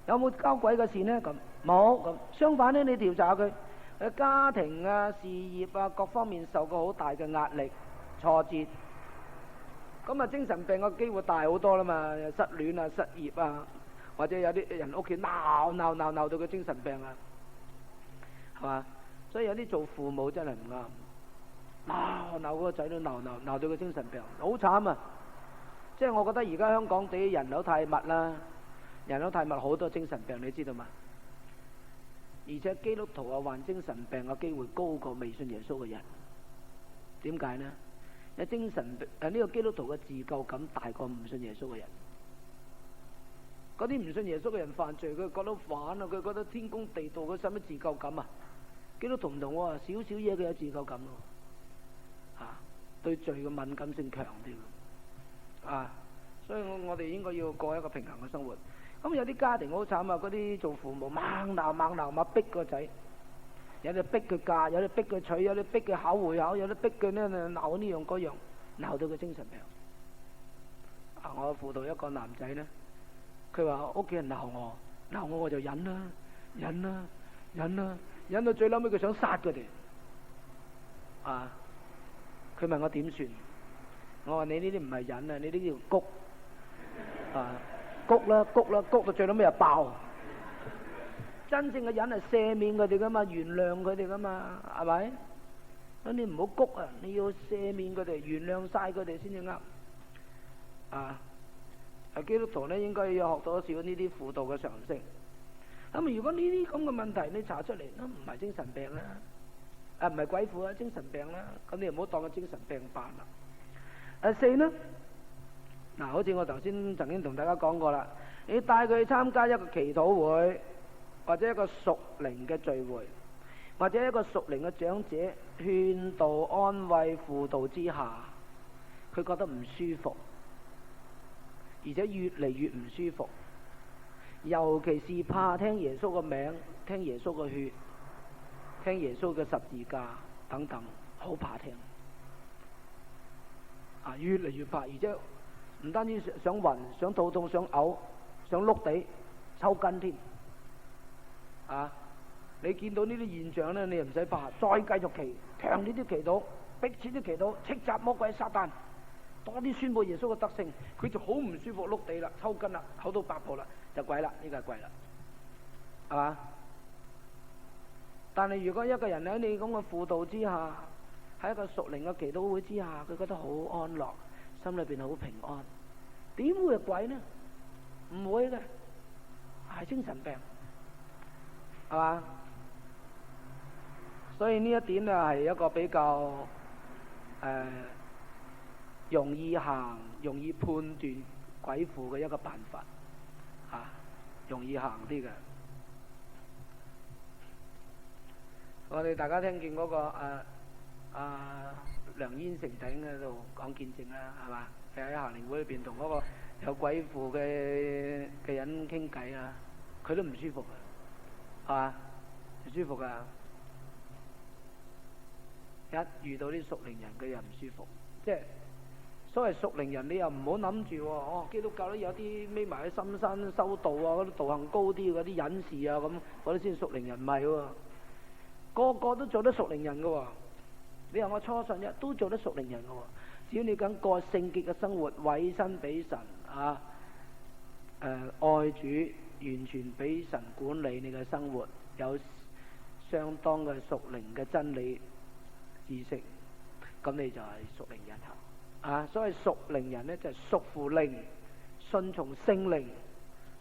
有冇交鬼嘅事呢？咁冇咁。相反呢，你調查佢家庭啊、事業啊各方面受過好大嘅壓力、挫折，咁精神病嘅機會大好多啦嘛。失戀啊、失業啊，或者有啲人屋企鬧到佢精神病啊，係嘛？所以有啲做父母真係唔啱，鬧個仔都鬧到佢精神病，好慘啊！即係我覺得而家香港地人口太密啦，人口太密，好多精神病，你知道嘛？而且基督徒患精神病嘅機會高過未信耶穌嘅人，點解呢？有精神病呢個基督徒嘅自救感大過唔信耶穌嘅人。嗰啲唔信耶穌嘅人犯罪，佢覺得煩啊，佢覺得天公地道，佢使乜自救感啊？基督徒唔同喎，少少嘢佢有自救感咯，對罪嘅敏感性強啲。所以我哋應該要過一個平衡嘅生活。咁有啲家庭好慘啊，嗰啲做父母猛鬧逼個仔，有啲逼佢嫁，有啲逼佢娶，有啲逼佢考會考，有啲逼佢呢鬧呢樣嗰樣，鬧到佢精神病。我輔導一個男仔呢，佢話屋企人鬧我就忍到最嬲尾佢想殺佢哋。佢問我點算？我話你呢啲唔係忍啊，你呢啲叫谷谷到最屘尾就爆。真正嘅忍係赦免佢哋噶嘛，原諒佢哋噶嘛，係咪？咁你唔好谷啊，你要赦免佢哋，原諒晒佢哋先至啱。基督徒呢應該要學到少呢啲輔導嘅常識。咁如果呢啲咁嘅問題你查出嚟都唔係精神病啦，唔係鬼附啊，精神病啦，咁你唔好當個精神病辦啦。4呢？好似我頭先曾經同大家講過啦，你帶佢去參加一個祈禱會，或者一個屬靈嘅聚會，或者一個屬靈嘅長者勸導、安慰、輔導之下，佢覺得唔舒服，而且越嚟越唔舒服，尤其是怕聽耶穌嘅名、聽耶穌嘅血、聽耶穌嘅十字架等等，好怕聽。越嚟越怕，而且唔單止想暈、想肚痛、想嘔、想碌地、抽筋添。你見到呢啲現象呢，你又唔使怕，再繼續祈，強烈啲祈禱，迫切啲祈禱，斥責魔鬼撒旦，多啲宣佈耶穌嘅德性，佢就好唔舒服，碌地啦，抽筋啦，口到白泡啦，就鬼啦，呢個係鬼啦，係嘛？但係如果一個人喺你咁嘅輔導之下，喺一個屬靈嘅祈禱會之下，佢覺得好安樂，心裏邊好平安，點會係鬼呢？唔會嘅，係精神病，係嘛？所以呢一點呢係一個比較容易行、容易判斷鬼附嘅一個辦法，容易行啲嘅。我哋大家聽見嗰個梁燕成弟兄喺度講見證啦，係嘛？喺夏令會裏邊同嗰個有鬼附嘅人傾偈啊，佢都唔舒服嘅，係嘛？唔舒服噶，一遇到啲屬靈人佢又唔舒服。即係所謂屬靈人，你又唔好諗住基督教都有啲匿埋喺深山修道啊，嗰啲道行高啲嗰啲隱士啊，咁嗰啲先屬靈人，唔係喎。個個都做得屬靈人嘅喎，你話我初信一都做得屬靈人嘅喎，只要你敢過聖潔嘅生活，委身俾神愛主，完全俾神管理你嘅生活，有相當嘅屬靈嘅真理知識，咁你就係屬靈人。所謂屬靈人呢，就係屬乎靈，順從聖靈，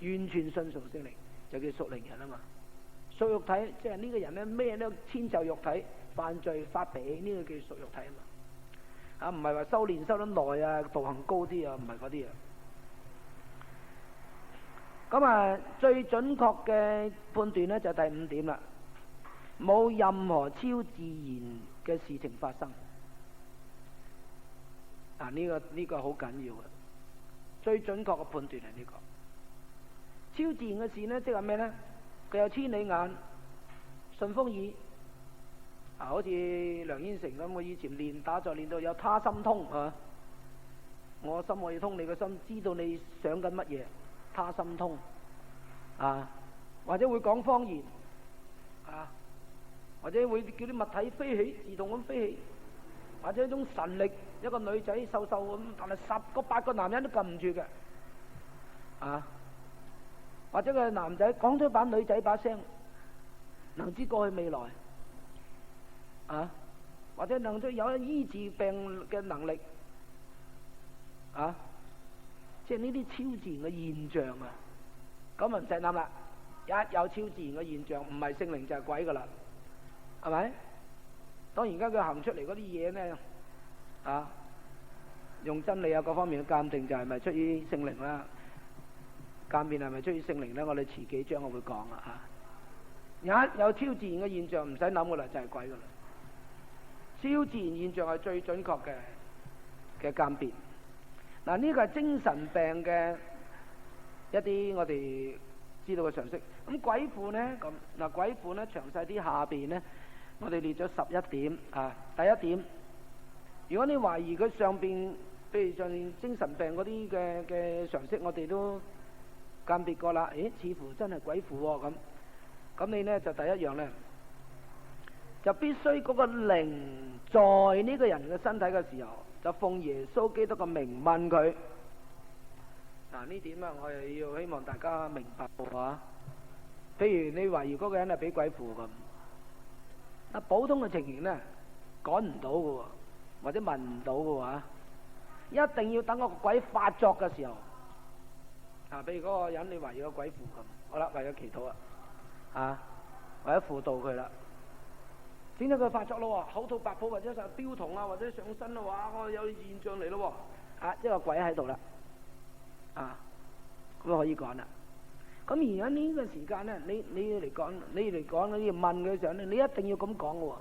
完全順從聖靈，就叫屬靈人啊嘛。屬肉體，即係呢個人咧咩都遷就肉體，犯罪發脾氣，呢個叫屬肉體啊嘛。唔係話修練修得耐啊，道行高啲啊，唔係嗰啲啊。咁啊，最準確嘅判斷咧就第五點啦，冇任何超自然嘅事情發生。呢個好緊要嘅，最準確嘅判斷係呢個。超自然嘅事呢，即係咩呢？佢有千里眼、順風耳，好似梁燕成咁，我以前練打坐練到有他心通啊，我心可以通你個心，知道你想緊乜嘢，他心通啊，或者會講方言啊，或者會叫啲物體飛起，自動咁飛起，或者一種神力，一個女仔瘦瘦咁，但係10個8個男人都撳唔住嘅啊。或者個男仔講咗把女仔把聲，能知過去未來啊，或者能夠有醫治病嘅能力啊，即係呢啲超自然嘅現象啊，咁唔使諗啦，一有超自然嘅現象，唔係聖靈就係鬼噶啦，係咪？當然而家佢行出嚟嗰啲嘢呢，啊，用真理啊各方面嘅鑑定就係咪出於聖靈啦？鑑別係咪出於聖靈呢？我哋遲幾章我會講啦嚇。有超自然嘅現象唔使諗噶啦，就係鬼噶啦。超自然現象係最準確嘅鑑別。嗱，呢個係精神病嘅一啲我哋知道嘅常識。咁鬼附呢？咁嗱，鬼附呢詳細啲下邊呢，我哋列咗11點啊。第一點，如果你懷疑佢上邊，譬如上邊精神病嗰啲嘅常識，我哋都鑑別過啦，似乎真係鬼附喎咁你呢就第一樣呢，就必須嗰個靈在呢個人嘅身體嘅時候，就奉耶穌基督嘅名問佢。嗱，呢點啊，我又要希望大家明白喎嚇。譬如你懷疑嗰個人係俾鬼附咁，普通嘅情形呢趕唔到嘅喎，或者問唔到嘅話，一定要等個鬼發作嘅時候。譬如嗰個人你懷疑個鬼附咁，好啦，為咗祈禱啊，為咗輔導佢啦，點解佢發作咯？口吐白泡或者就標痛啊，或者上身啊，哇！我有現象嚟咯，即係個鬼喺度啦，咁可以講啦。咁而家呢個時間呢，你嚟講，你要問佢嘅時候呢，你一定要咁講嘅喎，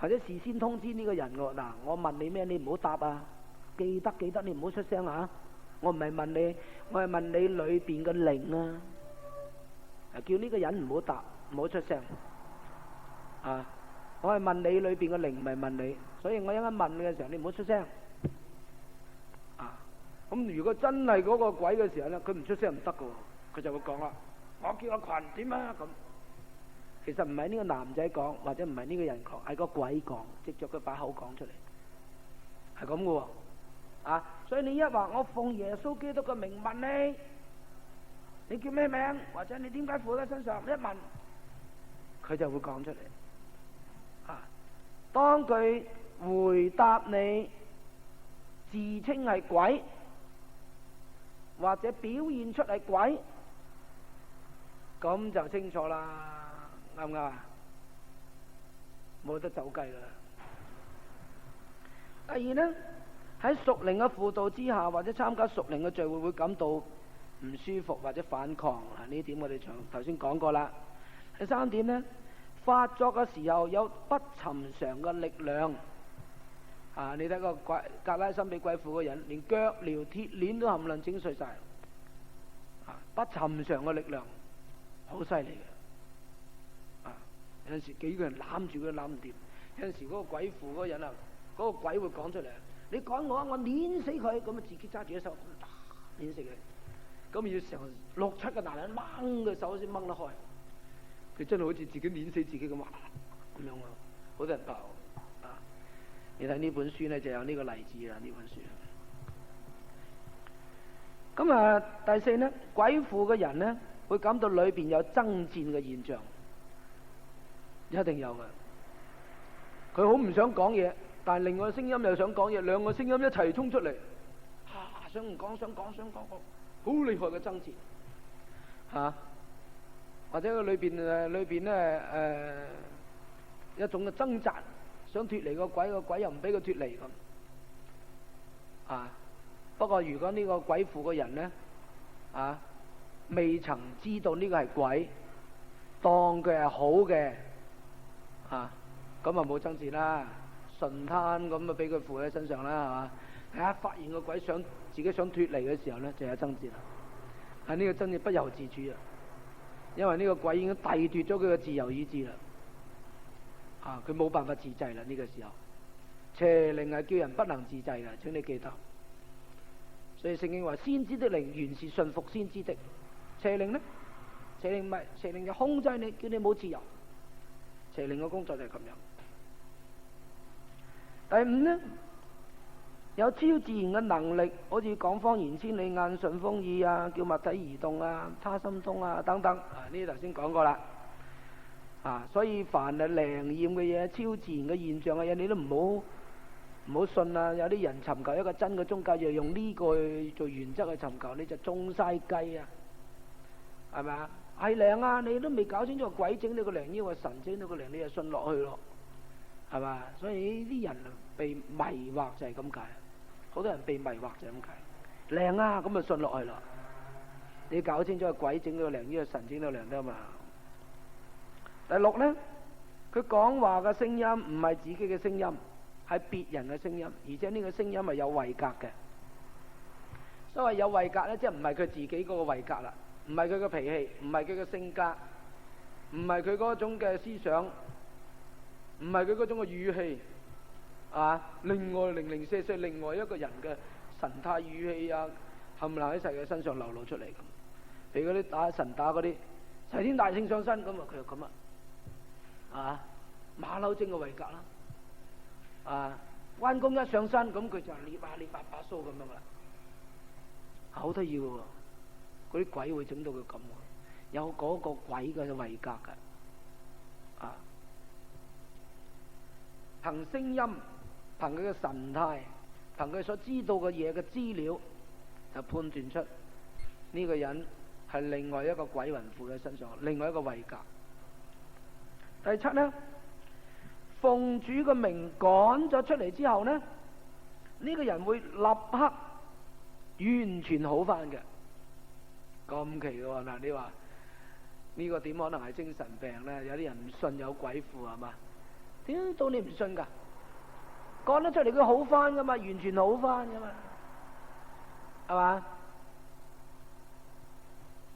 或者事先通知呢個人喎。嗱，我問你咩，你唔好答啊，記得你唔好出聲啊。我唔係問你，我係問你裏邊嘅靈啊！叫呢個人唔好答，唔好出聲啊！我係問你裏邊嘅靈，唔係問你，所以我一陣問你嘅時候，你唔好出聲啊！咁如果真係嗰個鬼嘅時候咧，佢唔出聲唔得嘅喎，佢就會講啦：我叫阿群點啊咁。其實唔係呢個男仔講，或者唔係呢個人講，係個鬼講，藉著佢把口講出嚟，係咁嘅喎。所以你一話我奉耶穌基督嘅名問你，你叫咩名？或者你點解附喺身上？一問，佢就會講出嚟。當佢回答你，自稱係鬼，或者表現出係鬼，咁就清楚啦，啱唔啱啊？冇得走雞啦。第二呢，喺屬靈嘅輔導之下，或者參加屬靈嘅聚會，會感到唔舒服或者反抗。呢點我哋頭先講過啦。第三點呢，發作嘅時候有不尋常嘅力量。你睇個格拉森俾鬼附嘅人，連腳鐐、鐵鏈都冚唪唥整碎晒。不尋常嘅力量，好犀利嘅。有陣時幾個人攬住佢攬唔掂，有陣時嗰個鬼附嗰個人啊，嗰個鬼會講出嚟。你趕我碾死佢，咁啊自己揸住隻手碾死佢，咁要成6、7個男人掹個手先掹得開，佢真係好似自己碾死自己咁啊，咁樣啊，好多人爆啊！你睇呢本書呢就有呢個例子啦，呢本書。咁第四呢，鬼附嘅人呢會感到裏邊有爭戰嘅現象，一定有嘅。佢好唔想講嘢。但係另外聲音又想講嘢，兩個聲音一齊衝出嚟，想唔講，想講，好厲害嘅爭戰，或者佢裏邊咧一種嘅掙扎，想脫離個鬼，個鬼又唔俾佢脫離咁。不過如果呢個鬼附嘅人咧未曾知道呢個係鬼，當佢係好嘅咁啊冇爭戰啦，順攤咁啊俾佢附喺身上啦，係嘛？發現個鬼自己想脫離嘅時候咧，就有爭戰啦。呢個爭戰不由自主啊，因為呢個鬼已經剝奪咗佢嘅自由意志啦。佢冇辦法自制啦。呢個時候邪靈係叫人不能自制嘅，請你記得。所以聖經話先知的靈原是順服先知的，邪靈呢？邪靈唔係，邪靈就控制你，叫你冇自由。邪靈嘅工作就係咁樣。第五呢，有超自然嘅能力，好似講方言、千里眼、順風耳啊，叫物體移動啊、他心通啊等等。呢啲頭先講過啦。所以凡係靈驗嘅嘢、超自然嘅現象嘅嘢，你都唔好信啊！有啲人尋求一個真嘅宗教，就用呢個做原則去尋求，你就中晒計啊！係咪啊？係靈啊！你都未搞清楚鬼整你個靈，呢個神整你個靈，你就信落去咯，係嘛？所以呢啲人被迷惑就係咁解，好多人被迷惑就係咁解。靈啊，咁就信落去啦。你搞清楚鬼整你個靈，呢個神整你個靈得嘛？第六呢，佢講話嘅聲音唔係自己嘅聲音，係別人嘅聲音，而且呢個聲音係有位格嘅。所謂有位格呢，即係唔係佢自己嗰個位格啦，唔係佢嘅脾氣，唔係佢嘅性格，唔係佢嗰種嘅思想，唔係佢嗰種嘅語氣，另外零零舍舍另外一個人嘅神態語氣啊，冚唪唥喺世界身上流露出嚟咁。俾嗰啲打神打嗰啲齊天大聖上身咁啊，佢就咁馬騮精嘅位格啦，關公一上身咁佢就捏把鬚咁樣啦，好得意嘅喎，嗰啲鬼會整到佢咁，有嗰個鬼嘅位格嘅，憑聲音，憑佢嘅神態，憑佢所知道嘅嘢嘅資料，就判斷出呢個人係另外一個鬼魂附喺身上，另外一個位格。第七呢，奉主嘅名趕咗出嚟之後呢，呢個人會立刻完全好翻嘅。咁奇嘅喎，嗱，你話呢個點可能係精神病呢？有啲人唔信有鬼附係嘛？點到你唔信㗎？趕得出嚟佢好翻噶嘛，完全好翻噶嘛，係嘛？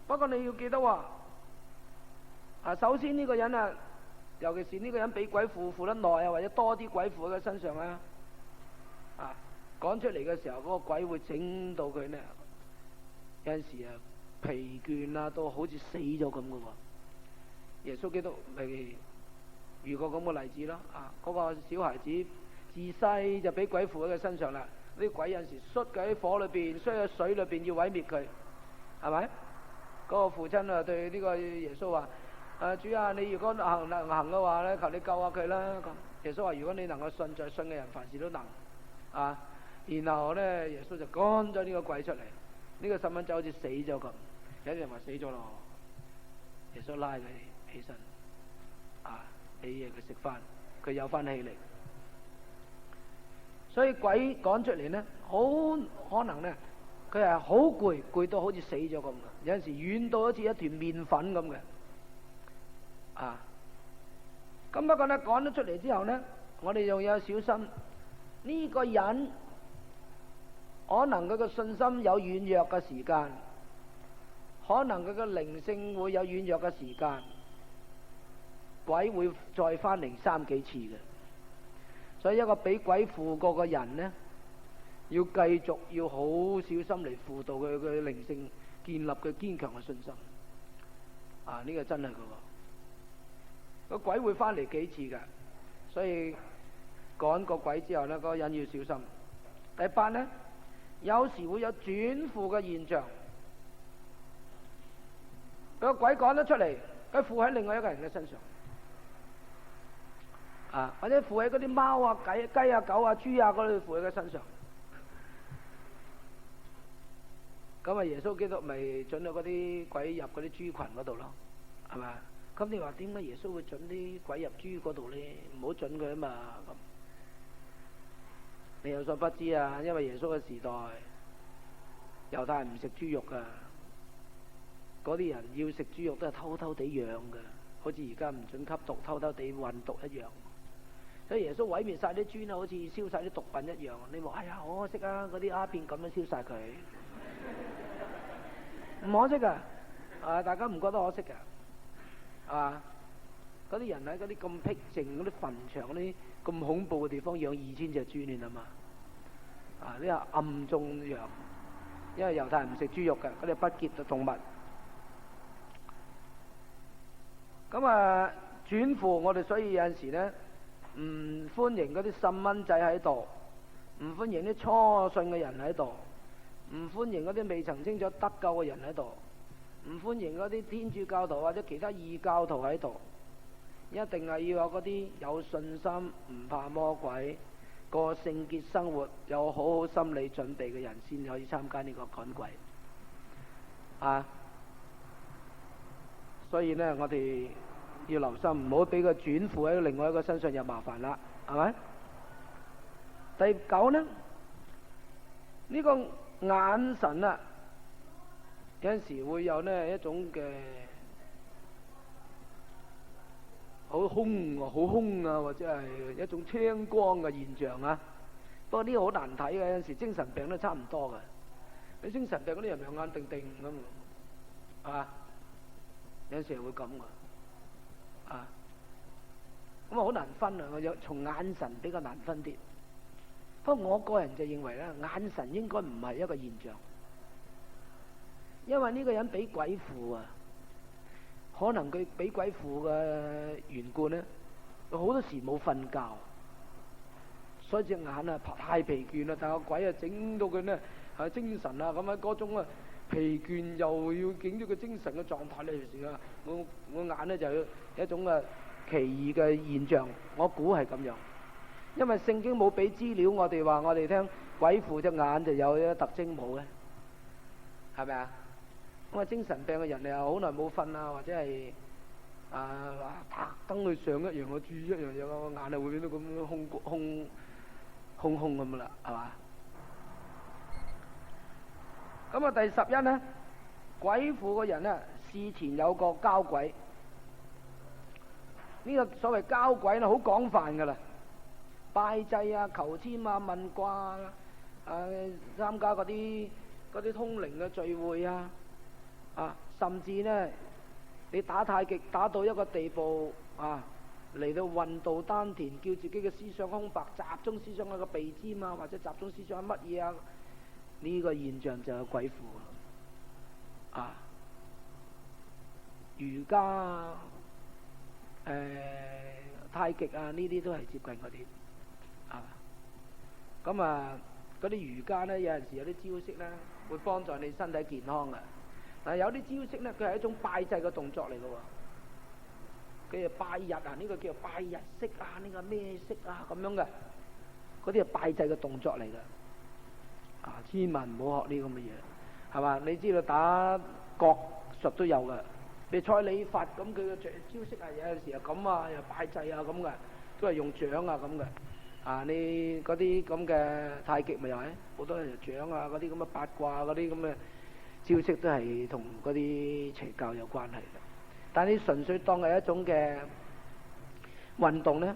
不過你要記得喎，首先呢個人啊，尤其是呢個人俾鬼附得耐啊，或者多啲鬼附喺佢身上啊，趕出嚟嘅時候，嗰個鬼會整到佢呢，有陣時啊疲倦啊，到好似死咗咁嘅喎。耶穌基督咪遇過咁嘅例子咯，嗰個小孩子自細就俾鬼附喺佢身上啦，呢啲鬼有陣時摔喺火裏邊，摔喺水裏邊要毀滅佢，係咪？嗰個父親啊對呢個耶穌話：主啊，你如果能行嘅話咧，求你救下佢啦。咁耶穌話：如果你能夠信，在信嘅人凡事都能。然後咧，耶穌就趕咗呢個鬼出嚟。呢個細蚊仔好似死咗咁，有啲人話死咗咯。耶穌拉佢起身，俾嘢佢食翻，佢有翻氣力。所以鬼趕出嚟呢，好可能呢，佢係好攰，攰到好似死咗咁嘅，有陣時軟到好似一團麵粉咁嘅。咁不過呢，趕咗出嚟之後呢，我哋仲要小心呢個人，可能佢嘅信心有軟弱嘅時間，可能佢嘅靈性會有軟弱嘅時間，鬼會再翻嚟3、幾次嘅。所以一個俾鬼附過嘅人呢，要繼續要好小心嚟輔導佢嘅靈性，建立佢堅強嘅信心。呢個真係㗎喎，個鬼會翻嚟幾次㗎，所以趕個鬼之後呢，嗰個人要小心。第8呢，有時會有轉附嘅現象，個鬼趕得出嚟，佢附喺另外一個人嘅身上。或者附喺嗰啲貓啊、雞啊、狗啊、豬啊嗰度附喺佢身上，咁耶穌基督咪准咗嗰啲鬼入嗰啲豬群嗰度咯，係嘛？咁你話點解耶穌會準啲鬼入豬嗰度咧？唔好準佢啊嘛咁。你有所不知啊，因為耶穌嘅時代，猶太人唔食豬肉噶，嗰啲人要食豬肉都係偷偷地養噶，好似而家唔準吸毒，偷偷地運毒一樣。所以耶穌毀滅晒啲豬啊，好似燒晒啲毒品一樣。你話哎呀好可惜啊，嗰啲鴉片咁樣燒晒佢，唔可惜噶，大家唔覺得可惜噶，係嘛？嗰啲人喺嗰啲咁僻靜嗰啲墳場嗰啲咁恐怖嘅地方養2000隻豬，你諗嘛？呢個暗中養，因為猶太人唔食豬肉嘅，嗰啲不潔嘅動物。咁轉乎我哋，所以有陣時呢，唔歡迎嗰啲細蚊仔喺度，唔歡迎啲初信嘅人喺度，唔歡迎嗰啲未曾清楚得救嘅人喺度，唔歡迎嗰啲天主教徒或者其他異教徒喺度。一定係要有嗰啲有信心、唔怕魔鬼、過聖潔生活、有好好心理準備嘅人先可以參加呢個趕鬼。所以呢，我哋要留心，唔好俾佢轉付喺另外一個身上就麻煩啦，係咪？第9呢，呢個眼神啊，有陣時會有呢一種嘅好兇啊，或者係一種青光嘅現象啊。不過呢個好難睇嘅，有陣時精神病都差唔多嘅。你精神病嗰啲人咪眼定定咁，有陣時會咁嘅，咁好難分啊！我有從眼神比較難分啲。不過我個人就認為咧，眼神應該唔係一個現象，因為呢個人俾鬼附啊。可能佢俾鬼附嘅緣故呢，佢好多時冇瞓覺，所以隻眼啊太疲倦啦。但係個鬼啊整到佢呢精神啊咁樣嗰種疲倦又要整咗個精神嘅狀態呢時啊，我眼呢就有一種奇異嘅現象，我估係咁樣。因為聖經冇俾資料我哋話我哋聽鬼附隻眼就有一個特徵冇嘅，係咪啊？咁精神病嘅人又好耐冇瞓啊，或者係特登去上一樣嘅注一樣嘢，個眼係會變到咁空咁啦，係嘛？咁第11呢，鬼附嘅人呢，事前有個交鬼。呢個所謂交鬼呢，好廣泛噶啦，拜祭啊、求籤啊、問卦啊、參加嗰啲通靈嘅聚會啊。甚至呢，你打太極打到一個地步嚟到運道丹田，叫自己嘅思想空白，集中思想喺個鼻尖啊，或者集中思想喺乜嘢啊？呢個現象就係鬼附瑜伽太極啊，呢啲都係接近嗰啲咁嗰啲瑜伽呢，有陣時有啲招式呢，會幫助你身體健康嘅。但係有啲招式呢，佢係一種拜祭嘅動作嚟嘅喎。佢係拜日啊，呢個叫做拜日式啊，呢個咩式啊咁樣嘅，嗰啲係拜祭嘅動作嚟嘅。千萬唔好學呢咁嘅嘢，係嘛？你知道打國術都有嘅，你蔡李法咁，佢嘅招式有陣時又咁啊，又拜祭啊咁嘅，都係用掌啊咁嘅。你嗰啲咁嘅太極咪又係好多人掌啊，嗰啲咁嘅八卦嗰啲咁嘅招式都係同嗰啲邪教有關係嘅。但係你純粹當係一種嘅運動呢，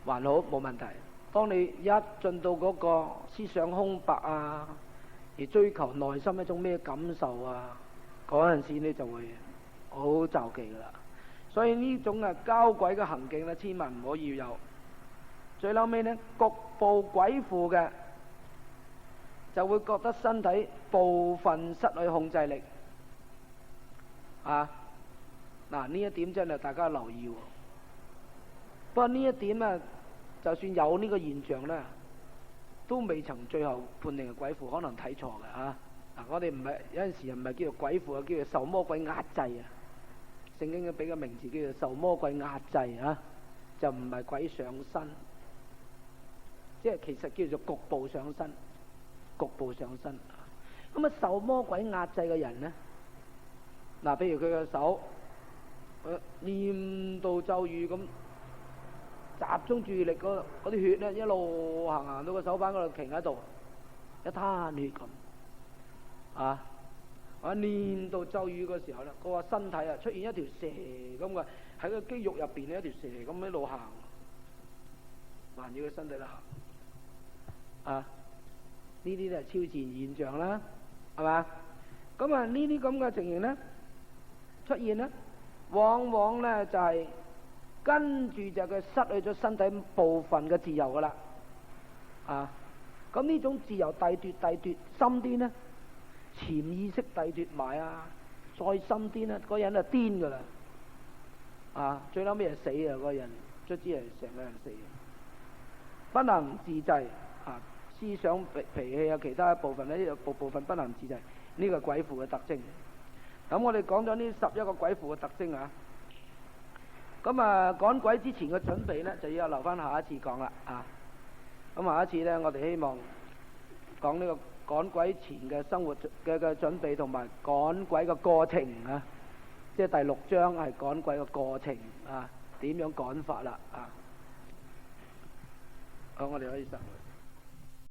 還好冇問題。當你一進到嗰個思想空白啊，而追求內心一種咩感受啊，嗰陣時你就會好就忌噶啦。所以呢種交鬼嘅行徑呢，千萬唔可以有。最後尾呢，局部鬼附嘅就會覺得身體部分失去控制力。呢一點真係大家留意喎。不過呢一點就算有呢個現象呢，都未曾最後判定係鬼附，可能睇錯嘅我哋唔係有陣時唔係叫做鬼附，叫做受魔鬼壓制啊。聖經俾個名字叫做受魔鬼壓制就唔係鬼上身，即係其實叫做局部上身。局部上身咁受魔鬼壓制嘅人呢，譬如佢嘅手念道咒語咁，集中注意力嗰啲血咧一路行到個手板嗰度停喺度，一攤血咁啊！我念道咒語嘅時候咧，個身體啊出現一條蛇咁嘅喺個肌肉入邊咧，一條蛇咁一路行，環繞個身體度行啊！呢啲都係超自然現象啦，係嘛？咁啊呢啲咁嘅情形咧出現咧，往往咧就係跟住就佢失去咗身體部分嘅自由噶啦，啊！咁呢種自由遞奪深啲咧，潛意識遞奪埋啊，再深啲咧，嗰人就癲噶啦，啊！最嬲尾係死啊！嗰人卒之係成個人死，不能自制啊！思想脾氣啊，其他一部分呢，部分不能自制，呢個鬼附嘅特徵。咁我哋講咗呢11個鬼附嘅特徵啊。咁啊趕鬼之前嘅準備呢，就要留翻下一次講啦啊。咁下一次呢，我哋希望講呢個趕鬼前嘅生活嘅準備，同埋趕鬼嘅過程啊。即係第6章係趕鬼嘅過程啊，點樣趕法啦啊。好，我哋可以上去。